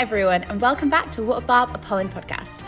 everyone, and welcome back to What a Barb, a Polin podcast.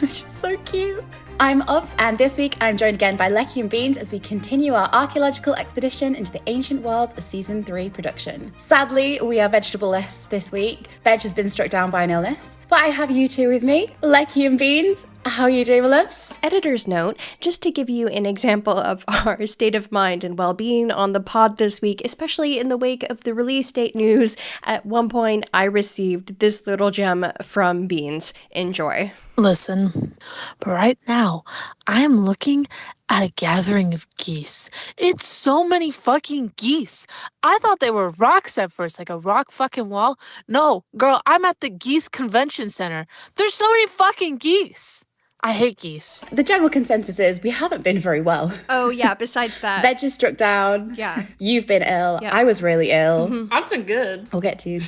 She's so cute. I'm Obs, and this week I'm joined again by Lecky and Beans as we continue our archaeological expedition into the ancient worlds of Season 3 production. Sadly, we are vegetable-less this week. Veg has been struck down by an illness, but I have you two with me, Lecky and Beans. How are you doing, my loves? Editor's note, just to give you an example of our state of mind and well-being on the pod this week, especially in the wake of the release date news, at one point I received this little gem from Beans. Enjoy. Listen, but right now, I am looking at a gathering of geese. It's so many fucking geese. I thought they were rocks at first, like a rock fucking wall. No, girl, I'm at the Geese Convention Center. There's so many fucking geese. I hate geese. The general consensus is we haven't been very well. Oh, yeah, besides that. Veg is struck down. Yeah. You've been ill. Yeah. I was really ill. Mm-hmm. I've been good. We'll get to you.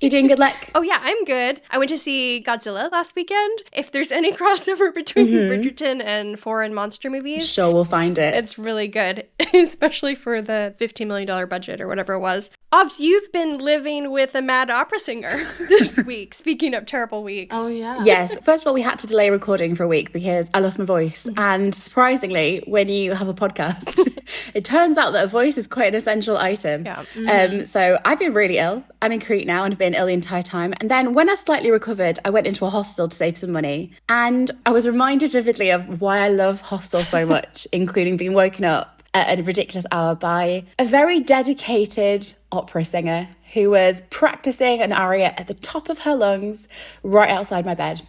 You doing good, Lek? Oh, yeah, I'm good. I went to see Godzilla last weekend. If there's any crossover between Bridgerton and foreign monster movies. Sure, we'll find it. It's really good, especially for the $15 million budget or whatever it was. Obs, you've been living with a mad opera singer this week, speaking of terrible weeks. Oh, yeah. Yes. First of all, we had to delay recording for a week because I lost my voice. And surprisingly, when you have a podcast, it turns out that a voice is quite an essential item. Yeah. So I've been really ill. I'm in Crete now and have been ill the entire time. And then when I slightly recovered, I went into a hostel to save some money. And I was reminded vividly of why I love hostels so much, including being woken up at a ridiculous hour by a very dedicated opera singer who was practicing an aria at the top of her lungs right outside my bed.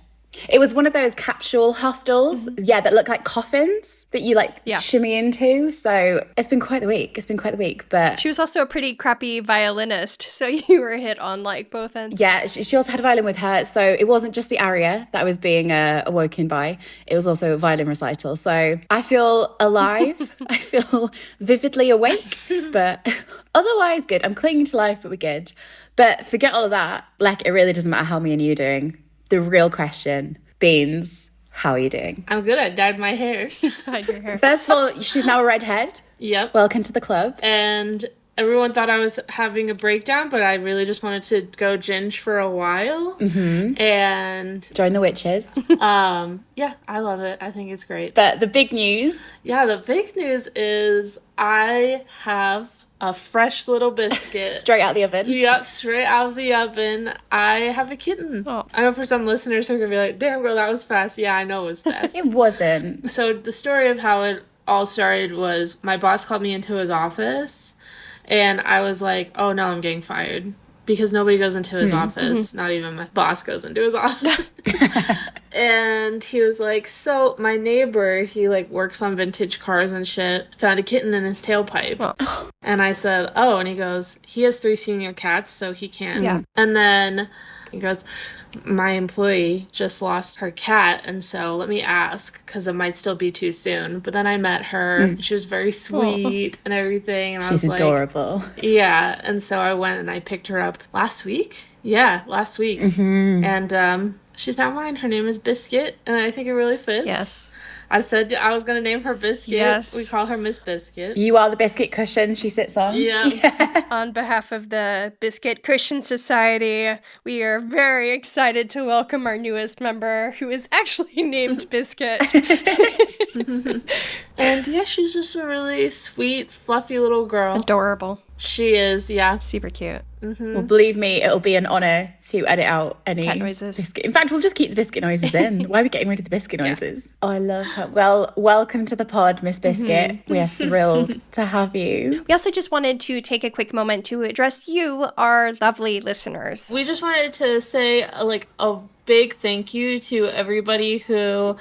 It was one of those capsule hostels, that look like coffins that you shimmy into. So it's been quite the week. But she was also a pretty crappy violinist, so you were hit on both ends. Yeah, she also had a violin with her, so it wasn't just the aria that I was being awoken by. It was also a violin recital. So I feel alive. I feel vividly awake, but otherwise good. I'm clinging to life, but we're good. But forget all of that. It really doesn't matter how me and you are doing. The real question, Beans, how are you doing? I'm good. I dyed my hair. Dyed your hair. First of all, she's now a redhead. Yep. Welcome to the club. And everyone thought I was having a breakdown, but I really just wanted to go ginge for a while. Mm-hmm. And join the witches. Yeah, I love it. I think it's great. But the big news. Yeah, the big news is I have a fresh little biscuit. Straight out the oven. Yep, straight out of the oven. I have a kitten. Oh. I know for some listeners who are going to be like, damn girl, that was fast. Yeah, I know it was fast. It wasn't. So the story of how it all started was my boss called me into his office and I was like, oh no, I'm getting fired. Because nobody goes into his office. Not even my boss goes into his office. And he was like, so my neighbor, he works on vintage cars and shit, found a kitten in his tailpipe. Oh. And I said, oh, and he goes, he has 3 senior cats, so he can't. Yeah. And then he goes, my employee just lost her cat, and so let me ask, because it might still be too soon. But then I met her. She was very sweet and everything. And she's adorable. Yeah. And so I went and I picked her up last week. Yeah, last week. Mm-hmm. And she's now mine. Her name is Biscuit, and I think it really fits. Yes. I said I was going to name her Biscuit. Yes. We call her Miss Biscuit. You are the biscuit cushion she sits on. Yeah. On behalf of the Biscuit Cushion Society, we are very excited to welcome our newest member, who is actually named Biscuit. And yeah, she's just a really sweet, fluffy little girl. Adorable. She is, yeah. Super cute. Mm-hmm. Well, believe me, it'll be an honour to edit out any cat noises. Biscuit. In fact, we'll just keep the biscuit noises in. Why are we getting rid of the biscuit noises? Yeah. Oh, I love her. Well, welcome to the pod, Miss Biscuit. Mm-hmm. We are thrilled to have you. We also just wanted to take a quick moment to address you, our lovely listeners. We just wanted to say, a big thank you to everybody who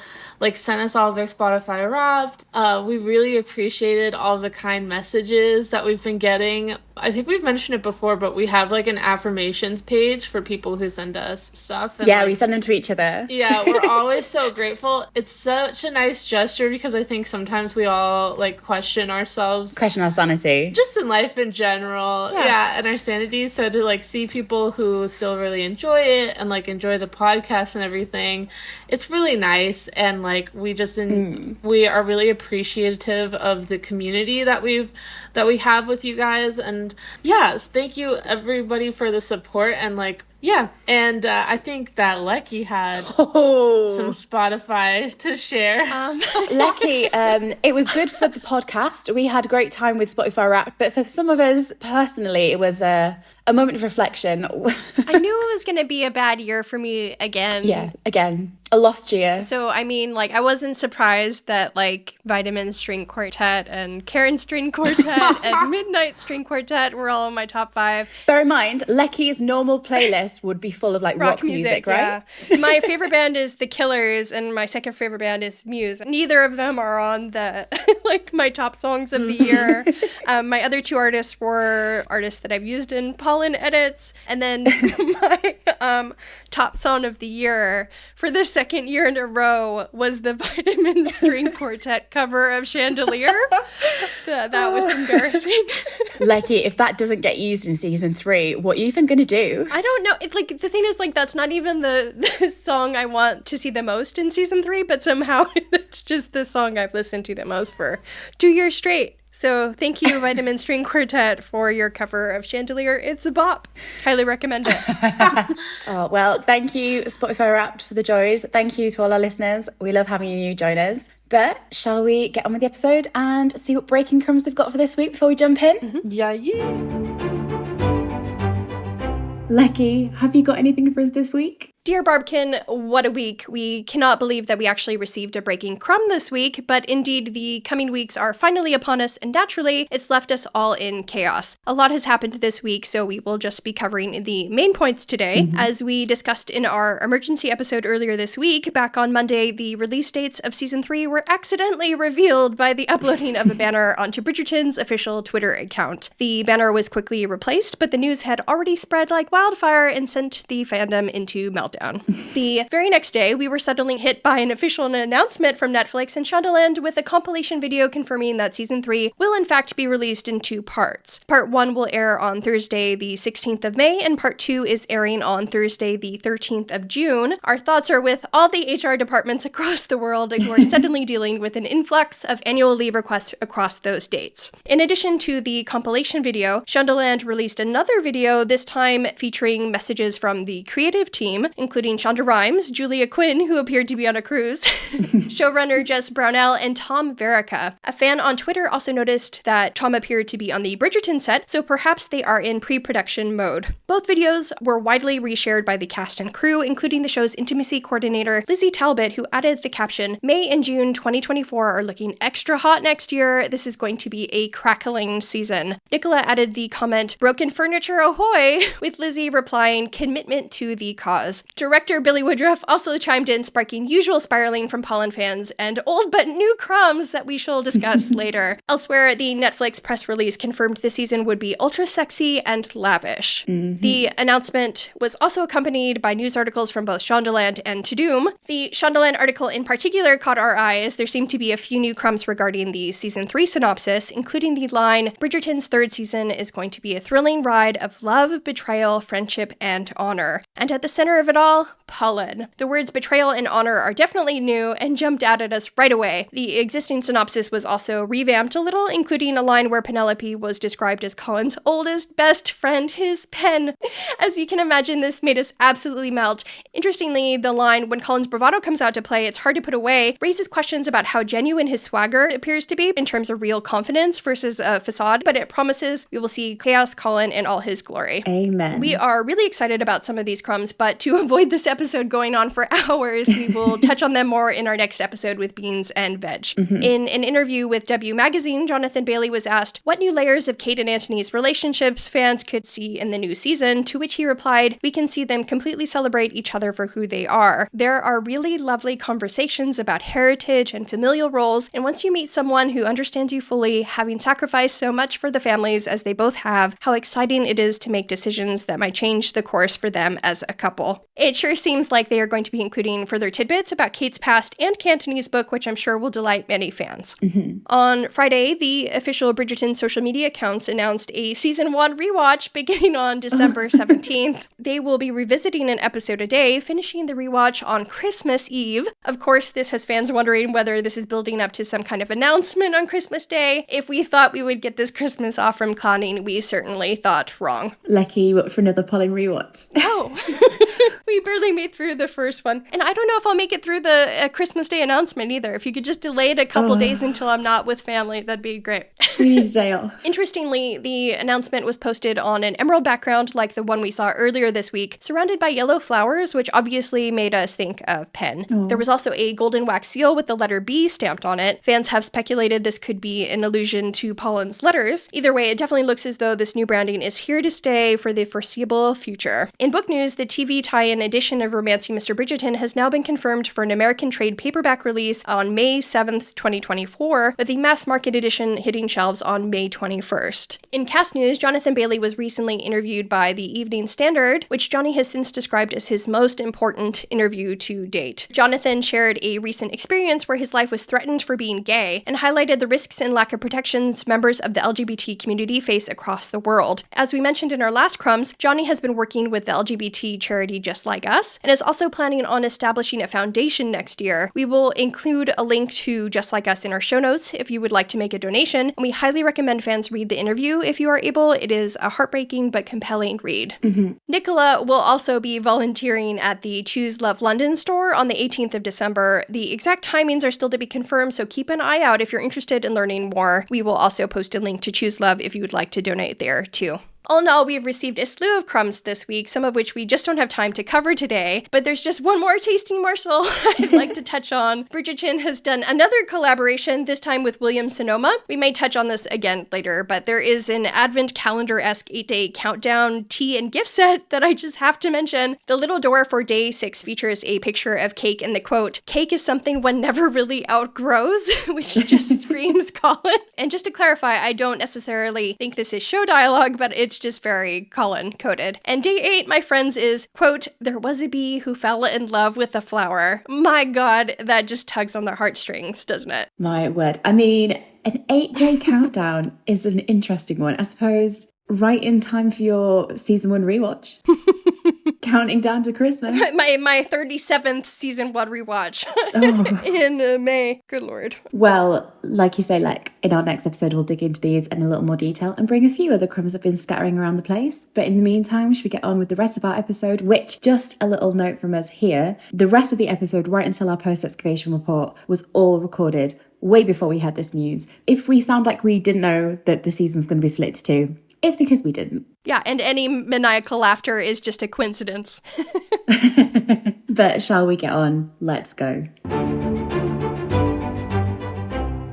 sent us all of their Spotify Wrapped. We really appreciated all the kind messages that we've been getting. I think we've mentioned it before, but we have an affirmations page for people who send us stuff. And, we send them to each other. Yeah, we're always so grateful. It's such a nice gesture because I think sometimes we all question ourselves. Question our sanity. Just in life in general. Yeah, and our sanity. So to see people who still really enjoy it and enjoy the podcast and everything, it's really nice. And we just we are really appreciative of the community that we have with you guys. And yes, thank you everybody for the support. And Yeah, and I think that Lecky had Oh, some Spotify to share. Lecky, it was good for the podcast. We had a great time with Spotify Wrapped, but for some of us personally, it was a moment of reflection. I knew it was going to be a bad year for me again. Yeah, again, a lost year. So, I mean, like, I wasn't surprised that, like, Vitamin String Quartet and Karen String Quartet and Midnight String Quartet were all in my top 5. Bear in mind, Lecky's normal playlist would be full of, like, rock music, right? Yeah. My favorite band is The Killers, and my second favorite band is Muse. Neither of them are on the, like, my top songs of the year. My other 2 artists were artists that I've used in Polin edits. And then my top song of the year for the second year in a row was the Vitamin String Quartet cover of Chandelier. That was embarrassing. Lecky, if that doesn't get used in season 3, what are you even going to do? I don't know. It's like, the thing is, like, that's not even the song I want to see the most in season 3, but somehow it's just the song I've listened to the most for 2 years straight. So thank you, Vitamin String Quartet, for your cover of Chandelier. It's a bop. Highly recommend it. Oh, well, thank you, Spotify Wrapped, for the joys. Thank you to all our listeners. We love having you join us. But shall we get on with the episode and see what breaking crumbs we've got for this week before we jump in? Mm-hmm. Yeah. Lecky, have you got anything for us this week? Dear Barbkin, what a week. We cannot believe that we actually received a breaking crumb this week, but indeed the coming weeks are finally upon us, and naturally, it's left us all in chaos. A lot has happened this week, so we will just be covering the main points today. Mm-hmm. As we discussed in our emergency episode earlier this week, back on Monday, the release dates of season 3 were accidentally revealed by the uploading of a banner onto Bridgerton's official Twitter account. The banner was quickly replaced, but the news had already spread like wildfire and sent the fandom into meltdown. The very next day, we were suddenly hit by an official announcement from Netflix and Shondaland with a compilation video confirming that season 3 will in fact be released in 2 parts. Part 1 will air on Thursday the 16th of May, and part 2 is airing on Thursday the 13th of June. Our thoughts are with all the HR departments across the world who are suddenly dealing with an influx of annual leave requests across those dates. In addition to the compilation video, Shondaland released another video, this time featuring messages from the creative team, including Shonda Rhimes, Julia Quinn, who appeared to be on a cruise, showrunner Jess Brownell, and Tom Verica. A fan on Twitter also noticed that Tom appeared to be on the Bridgerton set, so perhaps they are in pre-production mode. Both videos were widely reshared by the cast and crew, including the show's intimacy coordinator, Lizzie Talbot, who added the caption, "May and June 2024 are looking extra hot next year. This is going to be a crackling season." Nicola added the comment, "Broken furniture ahoy," with Lizzie replying, "Commitment to the cause." Director Billy Woodruff also chimed in, sparking usual spiraling from Polin fans and old but new crumbs that we shall discuss later. Elsewhere, the Netflix press release confirmed the season would be ultra sexy and lavish. Mm-hmm. The announcement was also accompanied by news articles from both Shondaland and Tudum. The Shondaland article in particular caught our eye as there seemed to be a few new crumbs regarding the season 3 synopsis, including the line, "Bridgerton's 3rd season is going to be a thrilling ride of love, betrayal, friendship, and honor." And at the center of it all, Polin. The words betrayal and honor are definitely new and jumped out at us right away. The existing synopsis was also revamped a little, including a line where Penelope was described as Colin's oldest best friend, his pen. As you can imagine, this made us absolutely melt. Interestingly, the line, "When Colin's bravado comes out to play, it's hard to put away," raises questions about how genuine his swagger appears to be in terms of real confidence versus a facade, but it promises we will see Chaos Colin in all his glory. Amen. We are really excited about some of these crumbs, but to avoid this episode going on for hours, we will touch on them more in our next episode with Beans and Veg. Mm-hmm. In an interview with W Magazine, Jonathan Bailey was asked what new layers of Kate and Antony's relationships fans could see in the new season, to which he replied, "We can see them completely celebrate each other for who they are. There are really lovely conversations about heritage and familial roles, and once you meet someone who understands you fully, having sacrificed so much for the families as they both have, how exciting it is to make decisions that might change the course for them as a couple." It sure seems like they are going to be including further tidbits about Kate's past and Cantonese book, which I'm sure will delight many fans. On Friday, the official Bridgerton social media accounts announced a season 1 rewatch beginning on December 17th. They will be revisiting an episode a day, finishing the rewatch on Christmas Eve. Of course, this has fans wondering whether this is building up to some kind of announcement on Christmas Day. If we thought we would get this Christmas off from conning, we certainly thought wrong. Lucky you went for another Polin rewatch. No. We barely made through the first one. And I don't know if I'll make it through the Christmas Day announcement either. If you could just delay it a couple days until I'm not with family, that'd be great. We need a day off. Interestingly, the announcement was posted on an emerald background like the one we saw earlier this week, surrounded by yellow flowers, which obviously made us think of pen. There was also a golden wax seal with the letter B stamped on it. Fans have speculated this could be an allusion to Polin's letters. Either way, it definitely looks as though this new branding is here to stay for the foreseeable future. In book news, the TV tie-in edition of Romancing Mr. Bridgerton has now been confirmed for an American trade paperback release on May 7th, 2024, with the mass market edition hitting shelves on May 21st. In cast news, Jonathan Bailey was recently interviewed by the Evening Standard, which Johnny has since described as his most important interview to date. Jonathan shared a recent experience where his life was threatened for being gay and highlighted the risks and lack of protections members of the LGBT community face across the world. As we mentioned in our last Crumbs, Johnny has been working with the LGBT charity Just Like Us and is also planning on establishing a foundation next year. We will include a link to Just Like Us in our show notes if you would like to make a donation, and we highly recommend fans read the interview if you are able. It is a heartbreaking but compelling read. Nicola will also be volunteering at the Choose Love London store on the 18th of December. The exact timings are still to be confirmed, so keep an eye out if you're interested in learning more. We will also post a link to Choose Love if you would like to donate there too. All in all, we have received a slew of crumbs this week, some of which we just don't have time to cover today, but there's just one more tasting morsel I'd like to touch on. Bridgerton has done another collaboration, this time with Williams Sonoma. We may touch on this again later, but there is an advent calendar-esque 8-day countdown tea and gift set that I just have to mention. The little door for day 6 features a picture of cake and the quote, "Cake is something one never really outgrows," which just screams Colin. And just to clarify, I don't necessarily think this is show dialogue, but it's just very Colin coded. And day 8, my friends, is, quote, "There was a bee who fell in love with a flower." My God, that just tugs on the heartstrings, doesn't it? My word. I mean, an 8-day countdown is an interesting one. I suppose right in time for your season 1 rewatch. Counting down to Christmas. My 37th season 1 rewatch in May. Good Lord. Well, like you say, like in our next episode, we'll dig into these in a little more detail and bring a few other crumbs that have been scattering around the place. But in the meantime, should we get on with the rest of our episode? Which, just a little note from us here, the rest of the episode, right until our post-excavation report, was all recorded way before we had this news. If we sound like we didn't know that the season was going to be split to 2, it's because we didn't. Yeah, and any maniacal laughter is just a coincidence. But shall we get on? Let's go.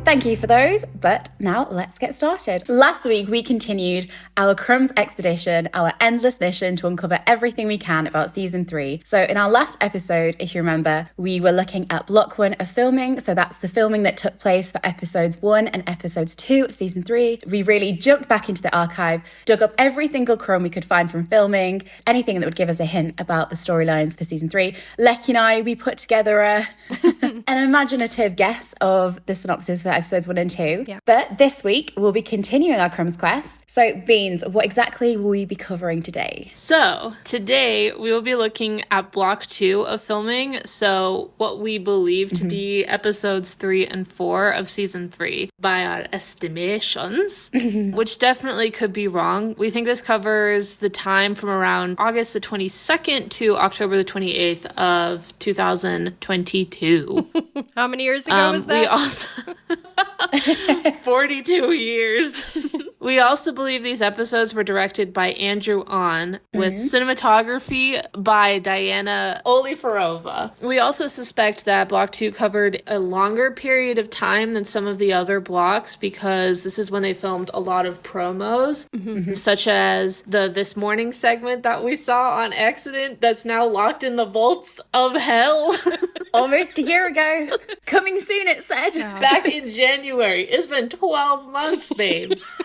Thank you for those, but now let's get started. Last week, we continued our Crumbs expedition, our endless mission to uncover everything we can about season 3. So in our last episode, if you remember, we were looking at block 1 of filming. So that's the filming that took place for episodes 1 and episodes 2 of season 3. We really jumped back into the archive, dug up every single crumb we could find from filming, anything that would give us a hint about the storylines for season 3. Lecky and I, we put together an imaginative guess of the synopsis for episodes 1 and 2. Yeah. But this week, we'll be continuing our Crumbs quest. So, Beans, what exactly will we be covering today? So, today we will be looking at block 2 of filming. So, what we believe to be episodes 3 and 4 of season 3 by our estimations, which definitely could be wrong. We think this covers the time from around August the 22nd to October the 28th of 2022. How many years ago was that? We also 42 years. We also believe these episodes were directed by Andrew On, with cinematography by Diana Olifarova. We also suspect that Block 2 covered a longer period of time than some of the other blocks, because this is when they filmed a lot of promos, such as the This Morning segment that we saw on accident that's now locked in the vaults of hell. Almost a year ago. Coming soon, it said. Back in January. It's been 12 months, babes.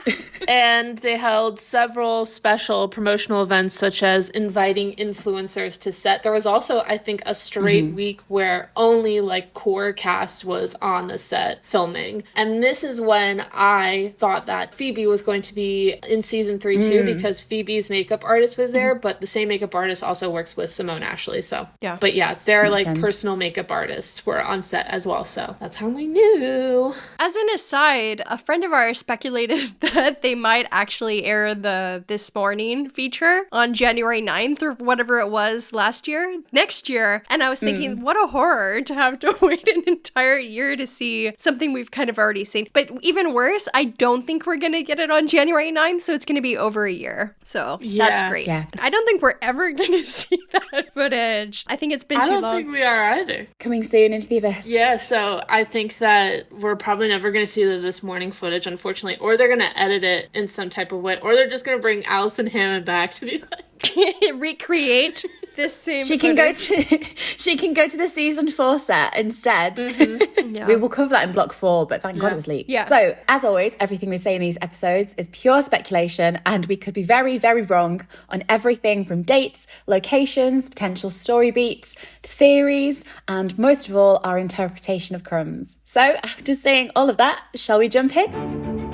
And they held several special promotional events, such as inviting influencers to set. There was also, I think, a straight week where only like core cast was on the set filming. And this is when I thought that Phoebe was going to be in season 3 too, because Phoebe's makeup artist was there, but the same makeup artist also works with Simone Ashley. So, yeah. But yeah, their Makes like sense. personal makeup artists were on set as well. So that's how we knew. As an aside, a friend of ours speculated that they might actually air the This Morning feature on January 9th or whatever it was next year. And I was thinking, what a horror to have to wait an entire year to see something we've kind of already seen. But even worse, I don't think we're going to get it on January 9th, so it's going to be over a year. So that's great. Yeah. I don't think we're ever going to see that footage. I think it's been I too don't long. think we are either. Coming soon into the abyss. Yeah, so I think that we're probably never going to see the This Morning footage, unfortunately, or they're going to edit it in some type of way, or they're just going to bring Alison Hammond back to be like, recreate this same She can go to the season 4 set instead. Yeah. We will cover that in block 4, but thank God it was leaked. Yeah. So, as always, everything we say in these episodes is pure speculation, and we could be very, very wrong on everything from dates, locations, potential story beats, theories, and most of all, our interpretation of Crumbs. So, after saying all of that, shall we jump in?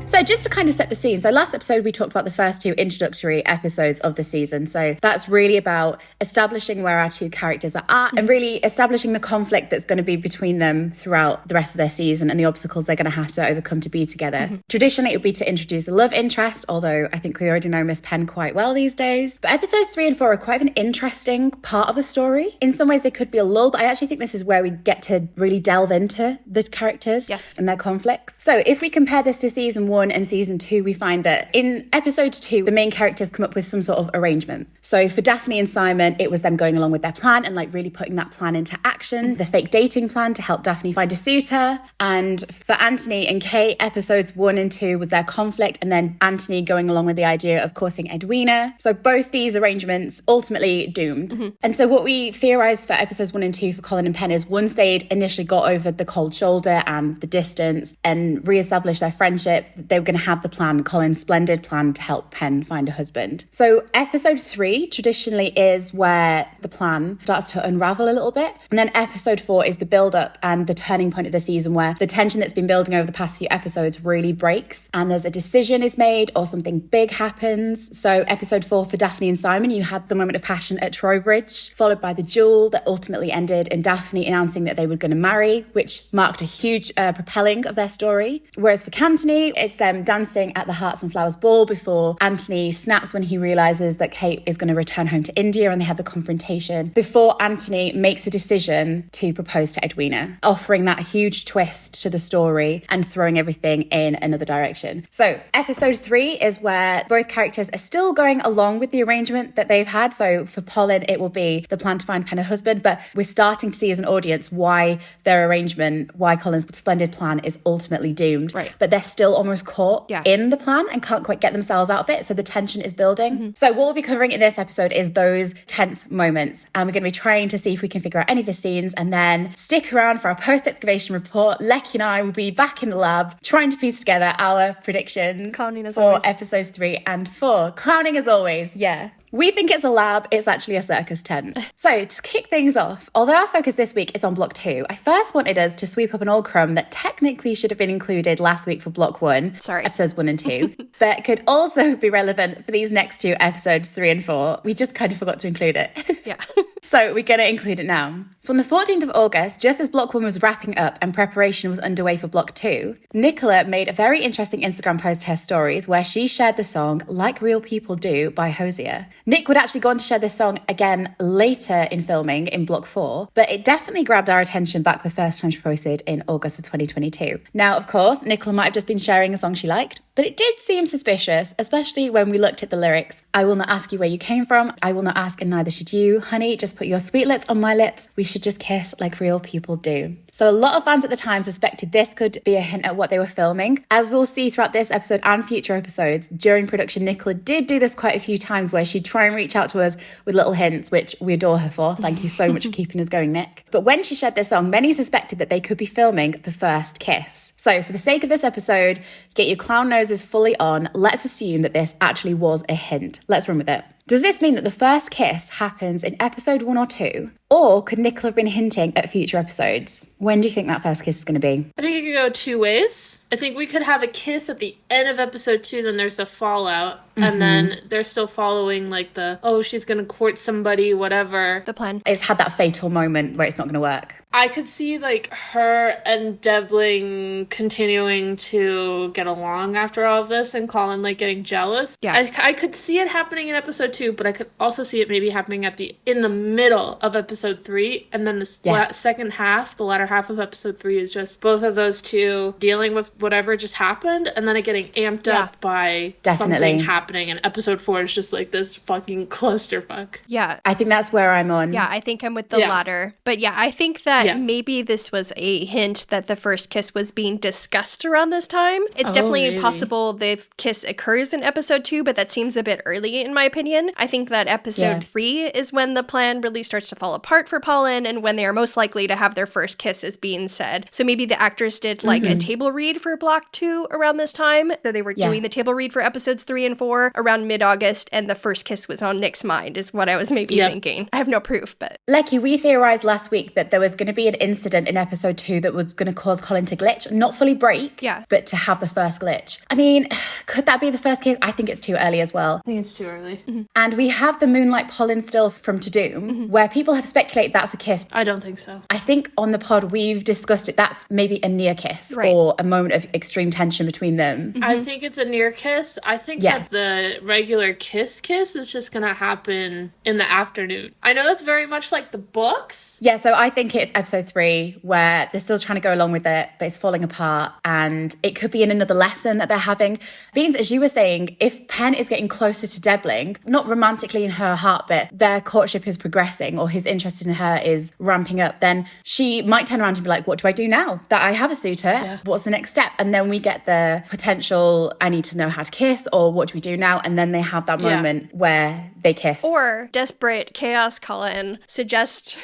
So just to kind of set the scene, so last episode we talked about the first 2 introductory episodes of the season. So that's really about establishing where our 2 characters are at and really establishing the conflict that's going to be between them throughout the rest of their season and the obstacles they're going to have to overcome to be together. Traditionally, it would be to introduce a love interest, although I think we already know Miss Penn quite well these days. But episodes 3 and 4 are quite an interesting part of the story. In some ways, they could be a lull, but I actually think this is where we get to really delve into the characters and their conflicts. So if we compare this to season 1 and season 2, we find that in episode 2, the main characters come up with some sort of arrangement. So for Daphne and Simon, it was them going along with their plan and like really putting that plan into action, the fake dating plan to help Daphne find a suitor. And for Anthony and Kate, episodes 1 and 2 was their conflict, and then Anthony going along with the idea of courting Edwina. So both these arrangements ultimately doomed. And so what we theorized for episodes 1 and 2 for Colin and Penn is once they'd initially got over the cold shoulder and the distance and re-established their friendship, they were going to have the plan, Colin's splendid plan to help Penn find a husband. So episode 3 traditionally is where the plan starts to unravel a little bit. And then episode 4 is the build-up and the turning point of the season where the tension that's been building over the past few episodes really breaks and there's a decision is made or something big happens. So episode 4 for Daphne and Simon, you had the moment of passion at Trowbridge, followed by the duel that ultimately ended in Daphne announcing that they were going to marry, which marked a huge propelling of their story. Whereas for Cantony, it's them dancing at the Hearts and Flowers ball before Anthony snaps when he realises that Kate is going to return home to India, and they have the confrontation before Anthony makes a decision to propose to Edwina, offering that huge twist to the story and throwing everything in another direction. So episode 3 is where both characters are still going along with the arrangement that they've had. So for Polin, it will be the plan to find Penn a husband, but we're starting to see as an audience why their arrangement, why Colin's splendid plan is ultimately doomed. Right. But they're still almost caught in the plan and can't quite get themselves out of it. So the tension is building. So what we'll be covering in this episode is those tense moments. And we're going to be trying to see if we can figure out any of the scenes, and then stick around for our post-excavation report. Lecky and I will be back in the lab trying to piece together our predictions for episodes 3 and 4. Clowning as always, yeah. We think it's a lab, it's actually a circus tent. So to kick things off, although our focus this week is on block 2, I first wanted us to sweep up an old crumb that technically should have been included last week for block 1, episodes 1 and 2, but could also be relevant for these next 2 episodes 3 and 4. We just kind of forgot to include it. Yeah. So we're going to include it now. So on the 14th of August, just as block 1 was wrapping up and preparation was underway for block 2, Nicola made a very interesting Instagram post to her stories where she shared the song Like Real People Do by Hosier. Nick would actually go on to share this song again later in filming in block 4, but it definitely grabbed our attention back the first time she posted in August of 2022. Now, of course, Nicola might have just been sharing a song she liked, But it did seem suspicious, especially when we looked at the lyrics. I will not ask you where you came from. I will not ask and neither should you. Honey, just put your sweet lips on my lips. We should just kiss like real people do. So a lot of fans at the time suspected this could be a hint at what they were filming. As we'll see throughout this episode and future episodes, during production, Nicola did do this quite a few times where she'd try and reach out to us with little hints, which we adore her for. Thank you so much for keeping us going, Nick. But when she shared this song, many suspected that they could be filming the first kiss. So for the sake of this episode, get your clown noses fully on. Let's assume that this actually was a hint. Let's run with it. Does this mean that the first kiss happens in episode 1 or 2? Or could Nicola have been hinting at future episodes? When do you think that first kiss is going to be? I think it could go 2 ways. I think we could have a kiss at the end of episode 2, then there's a fallout. And then they're still following like she's going to court somebody, whatever. The plan. It's had that fatal moment where it's not going to work. I could see like her and Debling continuing to get along after all of this and Colin like getting jealous. Yeah. I could see it happening in episode 2, but I could also see it maybe happening in the middle of episode 3. And then the second half, the latter half of episode 3 is just both of those two dealing with whatever just happened and then it getting amped up by something happening. And episode 4 is just like this fucking clusterfuck. Yeah. I think that's where I'm on. Yeah, I think I'm with the latter. But yeah, I think that maybe this was a hint that the first kiss was being discussed around this time. It's definitely possible the kiss occurs in episode 2, but that seems a bit early in my opinion. I think that episode 3 is when the plan really starts to fall apart for Polin and when they are most likely to have their first kiss is being said. So maybe the actress did like a table read for block 2 around this time. So they were doing the table read for episodes 3 and 4 around mid-August and the first kiss was on Nick's mind is what I was maybe thinking. I have no proof, but... Lecky, we theorized last week that there was going to be an incident in episode 2 that was going to cause Colin to glitch, not fully break, but to have the first glitch. I mean, could that be the first kiss? I think it's too early as well. I think it's too early. And we have the Moonlight Polin still from Tudum, where people have speculated that's a kiss. I don't think so. I think on the pod we've discussed it. That's maybe a near kiss or a moment of extreme tension between them. I think it's a near kiss. I think that the regular kiss is just going to happen in the afternoon. I know that's very much like the books. Yeah, so I think it's episode 3 where they're still trying to go along with it, but it's falling apart. And it could be in another lesson that they're having. Beans, as you were saying, if Penn is getting closer to Debling, not romantically in her heart, but their courtship is progressing or his interest in her is ramping up, then she might turn around and be like, what do I do now that I have a suitor? Yeah. What's the next step? And then we get the potential, I need to know how to kiss, or what do we do now? And then they have that moment where they kiss. Or desperate chaos Colin suggest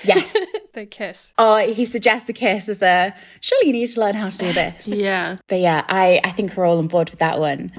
the kiss. Or he suggests the kiss as a, surely you need to learn how to do this. But yeah, I think we're all on board with that one.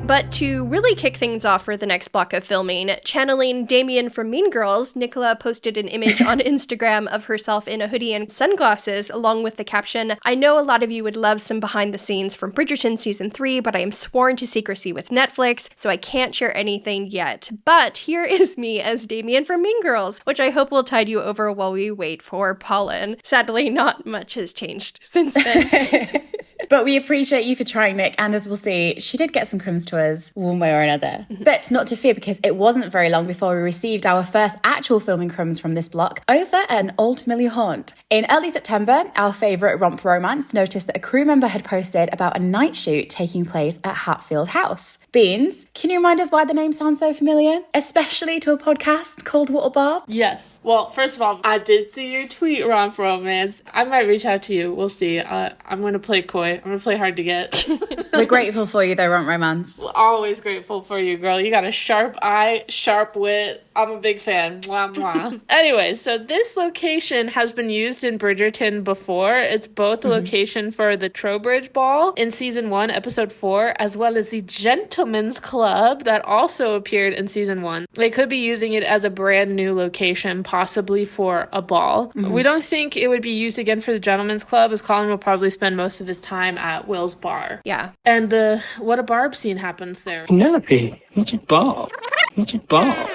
But to really kick things off for the next block of filming, channeling Damien from Mean Girls, Nicola posted an image on Instagram of herself in a hoodie and sunglasses, along with the caption, I know a lot of you would love some behind the scenes from Bridgerton season 3, but I am sworn to secrecy with Netflix, so I can't share anything yet. But here is me as Damien from Mean Girls, which I hope will tide you over while we wait for Polin. Sadly, not much has changed since then. But we appreciate you for trying, Nick. And as we'll see, she did get some crumbs to us one way or another. But not to fear, because it wasn't very long before we received our first actual filming crumbs from this block over an old familiar haunt. In early September, our favourite romp romance noticed that a crew member had posted about a night shoot taking place at Hatfield House. Beans, can you remind us why the name sounds so familiar? Especially to a podcast called What a Barb? Yes. Well, first of all, I did see your tweet, Romp Romance. I might reach out to you. We'll see. I'm going to play coy. I'm going to play hard to get. We're grateful for you, though, Romp Romance. Always grateful for you, girl. You got a sharp eye, sharp wit. I'm a big fan. Mwah, mwah. Anyway, so this location has been used in Bridgerton before. It's both the location for the Trowbridge Ball in season 1, episode 4, as well as the Gentlemen's Club that also appeared in season 1. They could be using it as a brand new location, possibly for a ball. We don't think it would be used again for the Gentlemen's Club, as Colin will probably spend most of his time at Will's bar. Yeah. And the What a Barb scene happens there. Penelope, what's a Barb? What's a Barb?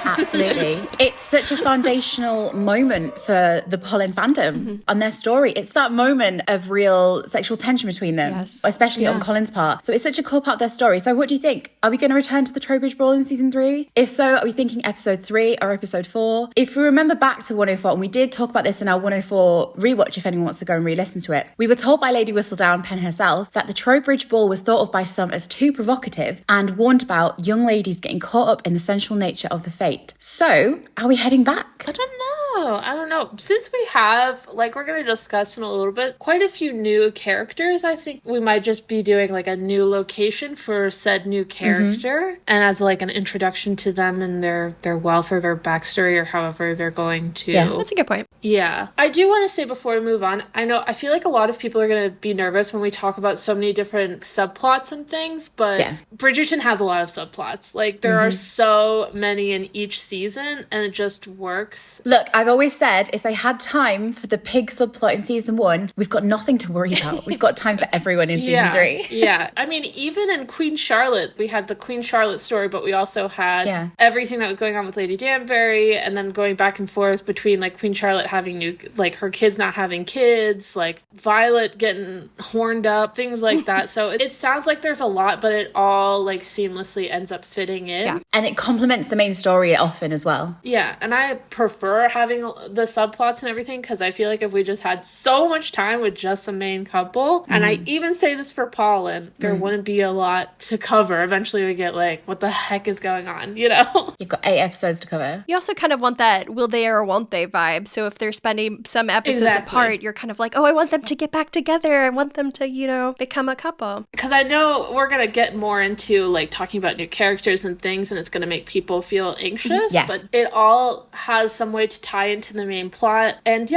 Absolutely. It's such a foundational moment for the Polin fandom on their story. It's that moment of real sexual tension between them, especially on Colin's part. So it's such a cool part of their story. So what do you think? Are we going to return to the Trowbridge Ball in season 3? If so, are we thinking episode 3 or episode 4? If we remember back to 104, and we did talk about this in our 104 rewatch, if anyone wants to go and re-listen to it, we were told by Lady Whistledown Penn herself that the Trowbridge Ball was thought of by some as too provocative and warned about young ladies getting caught up in the sensual nature of the fate. So, are we heading back? I don't know. Since we have, like, we're going to discuss in a little bit, quite a few new characters, I think we might just be doing, like, a new location for said new character. And as, like, an introduction to them and their wealth or their backstory or however they're going to... Yeah, that's a good point. Yeah. I do want to say before we move on, I feel like a lot of people are going to be nervous when we talk about so many different subplots and things, but Bridgerton has a lot of subplots. Like, there are so many in each season, and it just works. Look, I've always said if they had time for the pig subplot in season 1, we've got nothing to worry about. We've got time for everyone in season 3. Yeah. I mean, even in Queen Charlotte, we had the Queen Charlotte story, but we also had everything that was going on with Lady Danbury, and then going back and forth between, like, Queen Charlotte having her kids not having kids, like Violet getting horned up, things like that. So it sounds like there's a lot, but it all, like, seamlessly ends up fitting in. Yeah. And it complements the main story often as well. Yeah, and I prefer having the subplots and everything, because I feel like if we just had so much time with just the main couple, and I even say this for Polin, there wouldn't be a lot to cover. Eventually we get like, what the heck is going on, you know? You've got 8 episodes to cover. You also kind of want that will they or won't they vibe. So if they're spending some episodes apart, you're kind of like, oh, I want them to get back together. I want them to, you know, become a couple. Because I know we're going to get more into, like, talking about new characters and things, and it's going to make people feel anxious, but it all has some way to tie into the main plot, and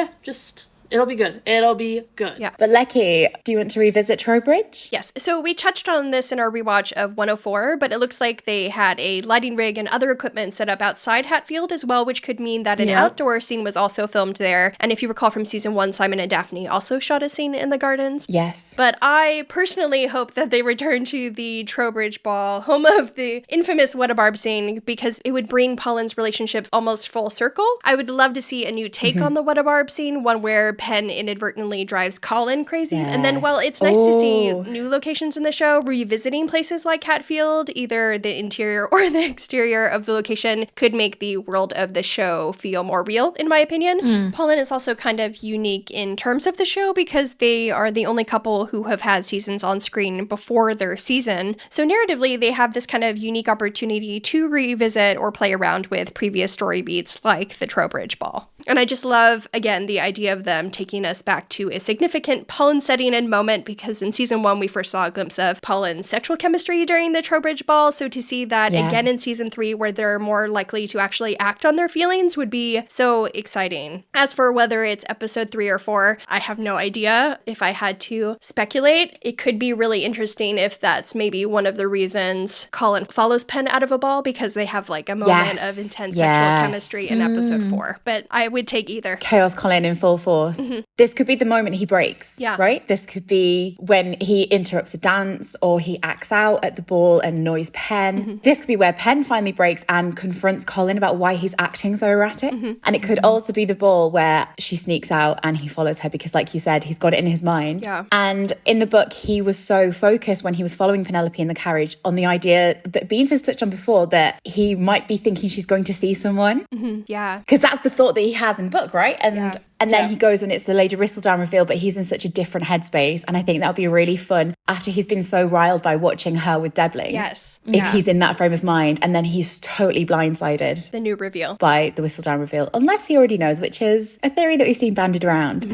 it'll be good. It'll be good. Yeah. But Lecky, do you want to revisit Trowbridge? Yes. So we touched on this in our rewatch of 104, but it looks like they had a lighting rig and other equipment set up outside Hatfield as well, which could mean that an outdoor scene was also filmed there. And if you recall from season 1, Simon and Daphne also shot a scene in the gardens. Yes. But I personally hope that they return to the Trowbridge Ball, home of the infamous What a Barb scene, because it would bring Pollin's relationship almost full circle. I would love to see a new take on the What a Barb scene, one where Penn inadvertently drives Colin crazy. Yes. And then while it's nice to see new locations in the show, revisiting places like Hatfield, either the interior or the exterior of the location, could make the world of the show feel more real, in my opinion. Polin is also kind of unique in terms of the show because they are the only couple who have had seasons on screen before their season. So narratively, they have this kind of unique opportunity to revisit or play around with previous story beats like the Trowbridge Ball. And I just love, again, the idea of them taking us back to a significant Polin setting and moment, because in season 1, we first saw a glimpse of Polin's sexual chemistry during the Trowbridge Ball. So to see that again in season 3, where they're more likely to actually act on their feelings, would be so exciting. As for whether it's episode 3 or 4, I have no idea. If I had to speculate, it could be really interesting if that's maybe one of the reasons Colin follows Penn out of a ball, because they have like a moment of intense sexual chemistry in episode 4. But I would take either. Chaos Colin in full force. This could be the moment he breaks, right? This could be when he interrupts a dance or he acts out at the ball and annoys Penn. This could be where Penn finally breaks and confronts Colin about why he's acting so erratic. And it could also be the ball where she sneaks out and he follows her because, like you said, he's got it in his mind. And in the book, he was so focused when he was following Penelope in the carriage on the idea that Beans has touched on before, that he might be thinking she's going to see someone. Because that's the thought that he has in the book, right? And then he goes and it's the Lady Whistledown reveal, but he's in such a different headspace. And I think that would be really fun after he's been so riled by watching her with Debling. If he's in that frame of mind, and then he's totally blindsided. The new reveal. By the Whistledown reveal. Unless he already knows, which is a theory that we've seen bandied around.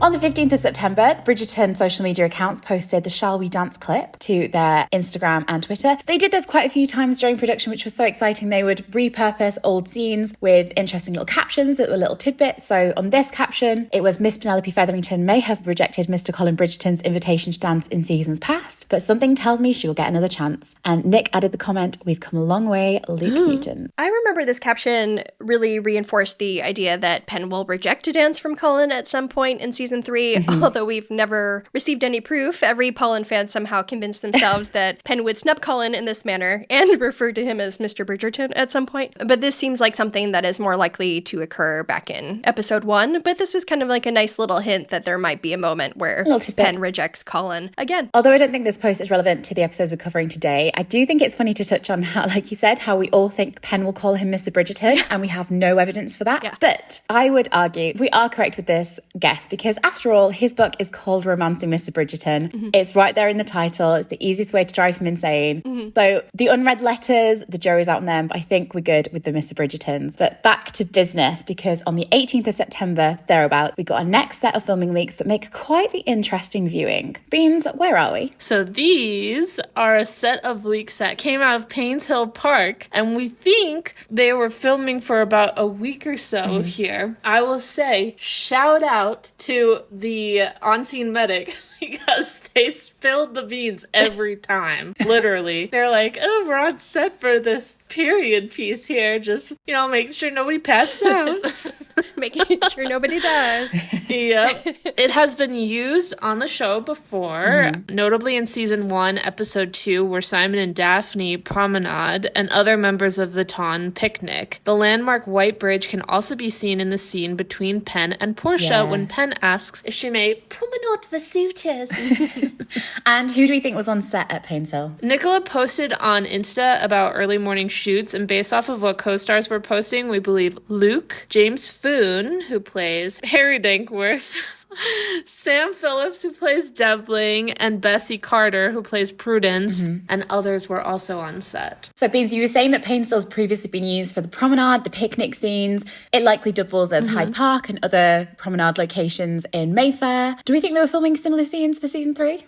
On the 15th of September, the Bridgerton social media accounts posted the Shall We Dance clip to their Instagram and Twitter. They did this quite a few times during production, which was so exciting. They would repurpose old scenes with interesting little captions that were little tidbits. So on this caption, it was Miss Penelope Featherington may have rejected Mr. Colin Bridgerton's invitation to dance in seasons past, but something tells me she will get another chance. And Nick added the comment, we've come a long way, Luke Newton. I remember this caption really reinforced the idea that Penn will reject a dance from Colin at some point in season season 3, although we've never received any proof. Every Polin fan somehow convinced themselves that Penn would snub Colin in this manner and refer to him as Mr. Bridgerton at some point. But this seems like something that is more likely to occur back in episode 1. But this was kind of like a nice little hint that there might be a moment where Penn rejects Colin again. Although I don't think this post is relevant to the episodes we're covering today, I do think it's funny to touch on how, like you said, how we all think Penn will call him Mr. Bridgerton, and we have no evidence for that. But I would argue we are correct with this guess, because after all, his book is called Romancing Mr. Bridgerton. It's right there in the title. It's the easiest way to drive him insane. So the unread letters, the jury's out on them, but I think we're good with the Mr. Bridgertons. But back to business, because on the 18th of September, thereabout, we got our next set of filming leaks that make quite the interesting viewing. Beans, where are we? So these are a set of leaks that came out of Paynes Hill Park, and we think they were filming for about a week or so here. I will say, shout out to the on-scene medic because they spilled the beans every time. Literally. They're like, oh, we're on set for this period piece here. Just, make sure nobody passes out. Making sure nobody does. Yep. It has been used on the show before, notably in season 1, episode 2, where Simon and Daphne promenade and other members of the Ton picnic. The landmark White Bridge can also be seen in the scene between Penn and Portia when Penn asks if she may promenade Vesuvius. And who do we think was on set at Paynes Hill? Nicola posted on Insta about early morning shoots, and based off of what co-stars were posting, we believe Luke, James Foon, who plays Harry Dankworth, Sam Phillips, who plays Devling, and Bessie Carter, who plays Prudence, and others were also on set. So, Beans, you were saying that Paynes Hill's previously been used for the promenade, the picnic scenes. It likely doubles as Hyde Park and other promenade locations in Mayfair. Do we think they were filming similar scenes for season 3?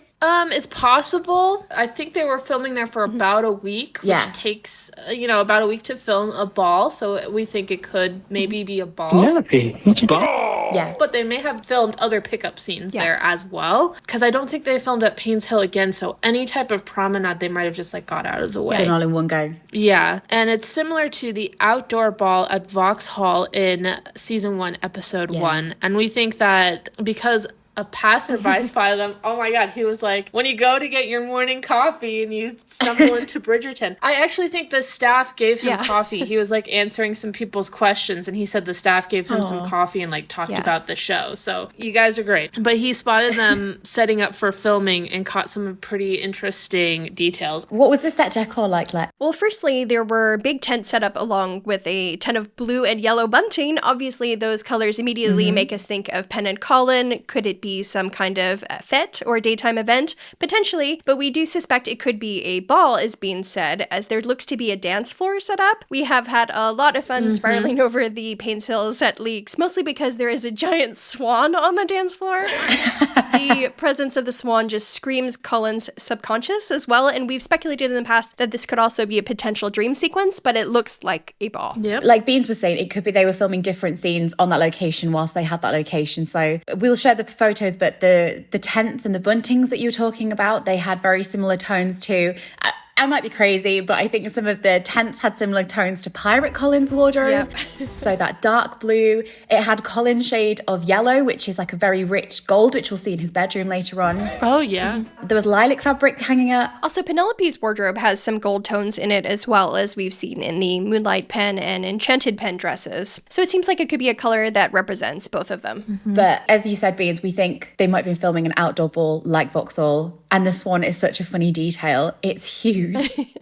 It's possible. I think they were filming there for about a week, which takes, about a week to film a ball. So we think it could maybe be a ball. Penelope, what's a ball? Yeah. But they may have filmed other pickup scenes there as well. Because I don't think they filmed at Paynes Hill again. So any type of promenade, they might have just got out of the way. Done all in one go. Yeah. And it's similar to the outdoor ball at Vauxhall in season 1, episode 1. And we think that because a passerby spotted them. Oh my God. He was like, when you go to get your morning coffee and you stumble into Bridgerton. I actually think the staff gave him coffee. He was answering some people's questions, and he said the staff gave him some coffee and talked about the show. So you guys are great. But he spotted them setting up for filming and caught some pretty interesting details. What was the set decor like? Well, firstly, there were big tents set up along with a ton of blue and yellow bunting. Obviously, those colors immediately make us think of Penn and Colin. Could it be some kind of fete or daytime event? Potentially, but we do suspect it could be a ball, is being said, as there looks to be a dance floor set up. We have had a lot of fun spiraling over the Paynes Hill set leaks, mostly because there is a giant swan on the dance floor. The presence of the swan just screams Colin's subconscious as well, and we've speculated in the past that this could also be a potential dream sequence, but it looks like a ball. Yep. Like Beans was saying, it could be they were filming different scenes on that location whilst they had that location. So we'll share the photos, but the tents and the buntings that you were talking about, they had very similar tones too. I might be crazy, but I think some of the tents had similar tones to Pirate Colin's wardrobe. Yep. So that dark blue, it had Colin's shade of yellow, which is a very rich gold, which we'll see in his bedroom later on. Oh, yeah. There was lilac fabric hanging up. Also, Penelope's wardrobe has some gold tones in it as well, as we've seen in the Moonlight Pen and Enchanted Pen dresses. So it seems like it could be a color that represents both of them. But as you said, Beans, we think they might have been filming an outdoor ball like Vauxhall. And the swan is such a funny detail. It's huge.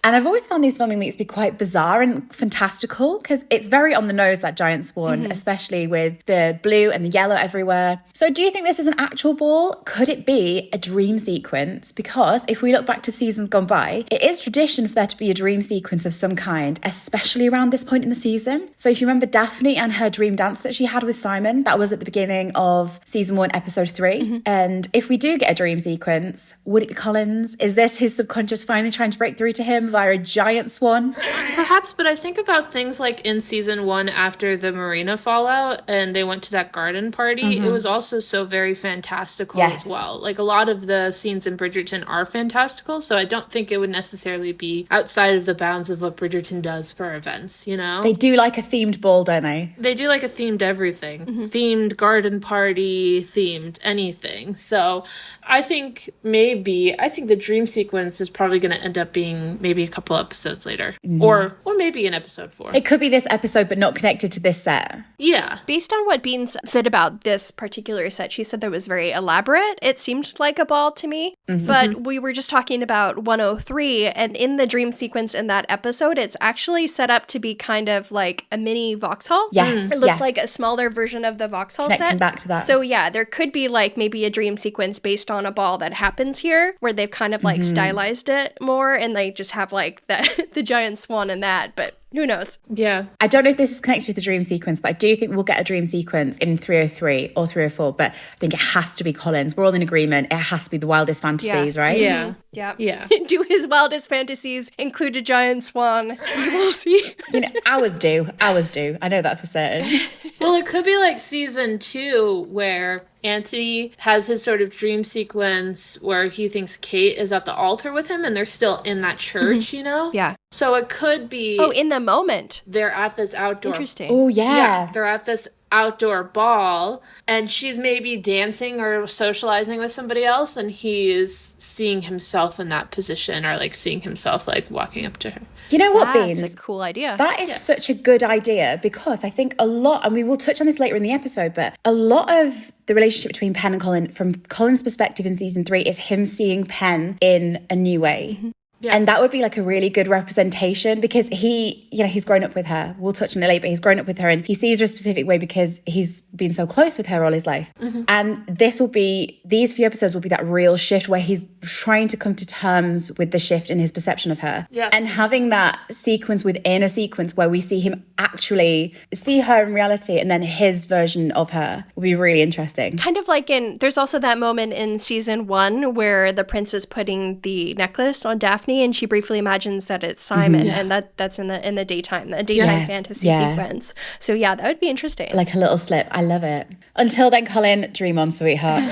And I've always found these filming leaks to be quite bizarre and fantastical because it's very on the nose, that giant swan, especially with the blue and the yellow everywhere. So do you think this is an actual ball? Could it be a dream sequence? Because if we look back to seasons gone by, it is tradition for there to be a dream sequence of some kind, especially around this point in the season. So if you remember Daphne and her dream dance that she had with Simon, that was at the beginning of season 1, episode 3. And if we do get a dream sequence, would it be Colin's? Is this his subconscious finally trying to break through to him via a giant swan? Perhaps, but I think about things like in season 1, after the Marina fallout and they went to that garden party, it was also so very fantastical as well. Like, a lot of the scenes in Bridgerton are fantastical, so I don't think it would necessarily be outside of the bounds of what Bridgerton does for events, you know? They do like a themed ball, don't they? They do like a themed everything. Themed garden party, themed anything. So I think the dream sequence is probably going to end up being maybe a couple episodes later. Or maybe in episode 4. It could be this episode, but not connected to this set. Yeah. Based on what Beans said about this particular set, she said that it was very elaborate. It seemed like a ball to me. But we were just talking about 103, and in the dream sequence in that episode, it's actually set up to be kind of like a mini Vauxhall. Yes. It looks like a smaller version of the Vauxhall Connecting set. back to that. So yeah, there could be like maybe a dream sequence based on a ball that happens here, where they've kind of like stylized it more, and they just have like the giant swan in that. But who knows? Yeah. I don't know if this is connected to the dream sequence, but I do think we'll get a dream sequence in 303 or 304, but I think it has to be Colin's. We're all in agreement. It has to be the wildest fantasies, right? Yeah. Yeah. Yeah. Do his wildest fantasies include a giant swan? We will see. You know, ours do. I know that for certain. Well, it could be like season 2 where Anthony has his sort of dream sequence where he thinks Kate is at the altar with him and they're still in that church, you know? Yeah. So it could be... Oh, in the moment. They're at this outdoor... Interesting. Oh, yeah. They're at this outdoor ball and she's maybe dancing or socializing with somebody else and he is seeing himself in that position or like seeing himself like walking up to her. You know what, That's Beans? a cool idea. That is such a good idea because I think a lot, and we will touch on this later in the episode, but a lot of the relationship between Penn and Colin, from Colin's perspective in season 3, is him seeing Penn in a new way. Yeah. And that would be like a really good representation because he's grown up with her. We'll touch on it later, but he's grown up with her and he sees her a specific way because he's been so close with her all his life. And these few episodes will be that real shift where he's trying to come to terms with the shift in his perception of her. Yeah. And having that sequence within a sequence where we see him actually see her in reality and then his version of her will be really interesting. Kind of like there's also that moment in season 1 where the prince is putting the necklace on Daphne and she briefly imagines that it's Simon and that's in the daytime fantasy sequence. So yeah, that would be interesting. Like a little slip. I love it. Until then, Colin, dream on, sweetheart.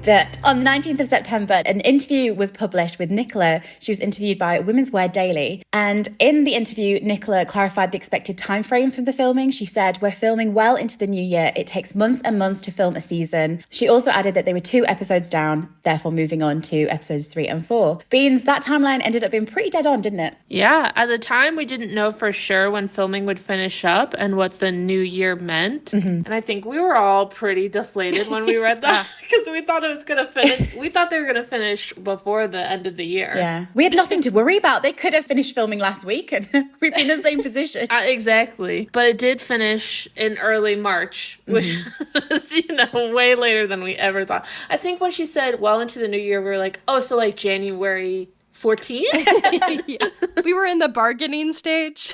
But on the 19th of September, an interview was published with Nicola. She was interviewed by Women's Wear Daily. And in the interview, Nicola clarified the expected time frame for the filming. She said, "We're filming well into the new year. It takes months and months to film a season." She also added that they were 2 episodes down, therefore moving on to episodes 3 and 4. Beans, that timeline ended up being pretty dead on, didn't it? Yeah. At the time, we didn't know for sure when filming would finish up and what the new year meant. And I think we were all pretty deflated when we read that because we thought it was going to finish. We thought they were going to finish before the end of the year. Yeah. We had nothing to worry about. They could have finished filming last week and we'd be in the same position. Exactly. But it did finish in early March, which was, way later than we ever thought. I think when she said well into the new year, we were like, oh, so like January 14th? We were in the bargaining stage.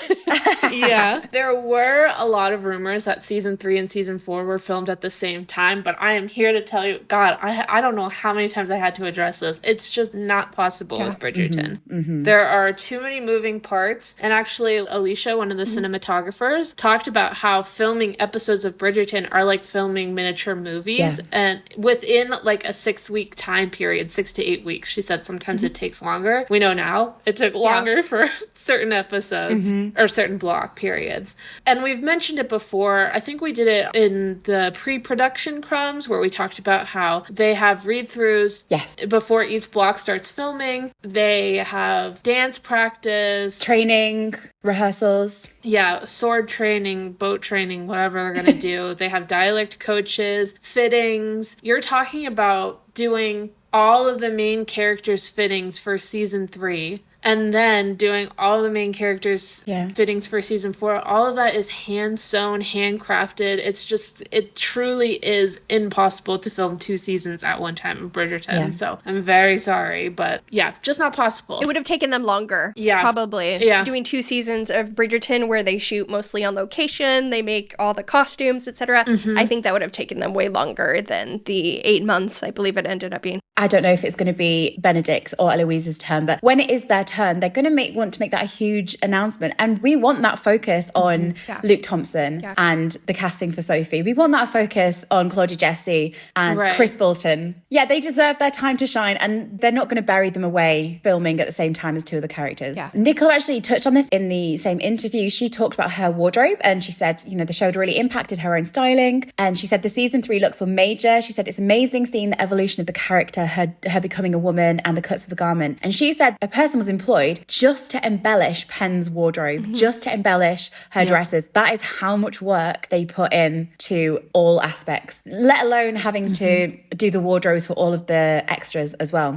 Yeah. There were a lot of rumors that season 3 and season 4 were filmed at the same time, but I am here to tell you, God, I don't know how many times I had to address this. It's just not possible with Bridgerton. There are too many moving parts. And actually, Alicia, one of the cinematographers, talked about how filming episodes of Bridgerton are like filming miniature movies. Yeah. And within like a 6-week time period, 6 to 8 weeks, she said sometimes it takes longer. We know now it took longer for certain episodes or certain block periods. And we've mentioned it before. I think we did it in the pre-production Crumbs where we talked about how they have read-throughs before each block starts filming. They have dance practice. Training, rehearsals. Yeah, sword training, boat training, whatever they're going to do. They have dialect coaches, fittings. You're talking about doing all of the main characters' fittings for season 3 and then doing all the main characters' fittings for season 4. All of that is hand-sewn, handcrafted. It's just, it truly is impossible to film 2 seasons at one time of Bridgerton. Yeah. So I'm very sorry, but just not possible. It would have taken them longer. Yeah. Probably. Yeah. Doing 2 seasons of Bridgerton where they shoot mostly on location, they make all the costumes, etc. I think that would have taken them way longer than the 8 months, I believe it ended up being. I don't know if it's going to be Benedict's or Eloise's turn, but when it is their turn, they're going to want to make that a huge announcement. And we want that focus on Luke Thompson and the casting for Sophie. We want that focus on Claudia Jessie and Chris Fulton. Yeah, they deserve their time to shine, and they're not going to bury them away filming at the same time as two of the characters. Yeah. Nicola actually touched on this in the same interview. She talked about her wardrobe, and she said, you know, the show had really impacted her own styling. And she said the season 3 looks were major. She said it's amazing seeing the evolution of the character, her becoming a woman, and the cuts of the garment. And she said a person was employed just to embellish Penn's wardrobe, just to embellish her dresses. That is how much work they put in to all aspects, let alone having to do the wardrobes for all of the extras as well.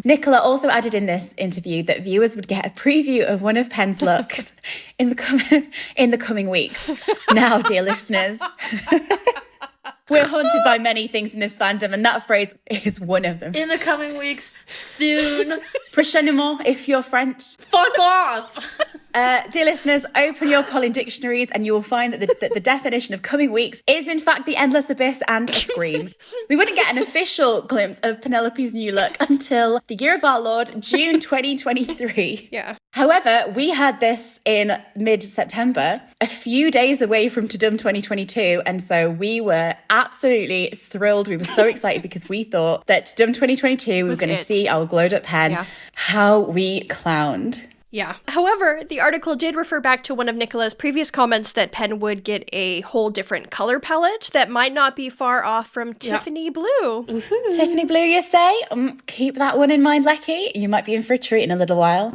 Nicola also added in this interview that viewers would get a preview of one of Penn's looks in the coming weeks. Now, dear listeners, we're haunted by many things in this fandom, and that phrase is one of them. In the coming weeks, soon. Prochainement, if you're French. Fuck off! Dear listeners, open your Polin dictionaries and you will find that the definition of coming weeks is in fact the endless abyss and a scream. We wouldn't get an official glimpse of Penelope's new look until the year of our Lord, June 2023. Yeah. However, we had this in mid-September, a few days away from Tudum 2022, and so we were absolutely thrilled. We were so excited because we thought that Tudum 2022, we were going to see our glowed-up Pen. Yeah. How we clowned. Yeah. However, the article did refer back to one of Nicola's previous comments that Penn would get a whole different color palette that might not be far off from Tiffany Blue. Tiffany Blue, you say? Keep that one in mind, Lecky. You might be in for a treat in a little while.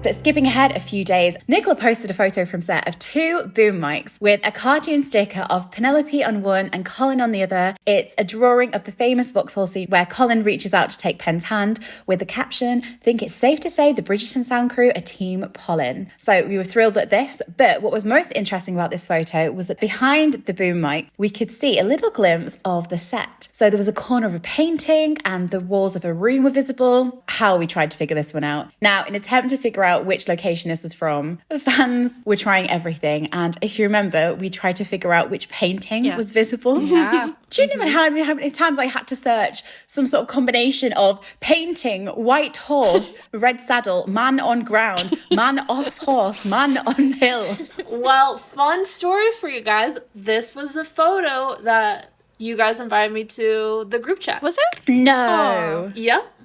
But skipping ahead a few days, Nicola posted a photo from set of 2 boom mics with a cartoon sticker of Penelope on one and Colin on the other. It's a drawing of the famous Vauxhall scene where Colin reaches out to take Penn's hand with the caption, "Think it's safe to say the Bridgerton sound crew are Team Polin." So we were thrilled at this, but what was most interesting about this photo was that behind the boom mic, we could see a little glimpse of the set. So there was a corner of a painting and the walls of a room were visible. How we tried to figure this one out. Now, in an attempt to figure out which location this was from, the fans were trying everything, and if you remember, we tried to figure out which painting was visible. Yeah. Do you know how many times I had to search some sort of combination of painting, white horse, red saddle, man on ground, man off horse, man on hill? Well, fun story for you guys. This was a photo that you guys invited me to the group chat. Was it? No. Oh. Yep.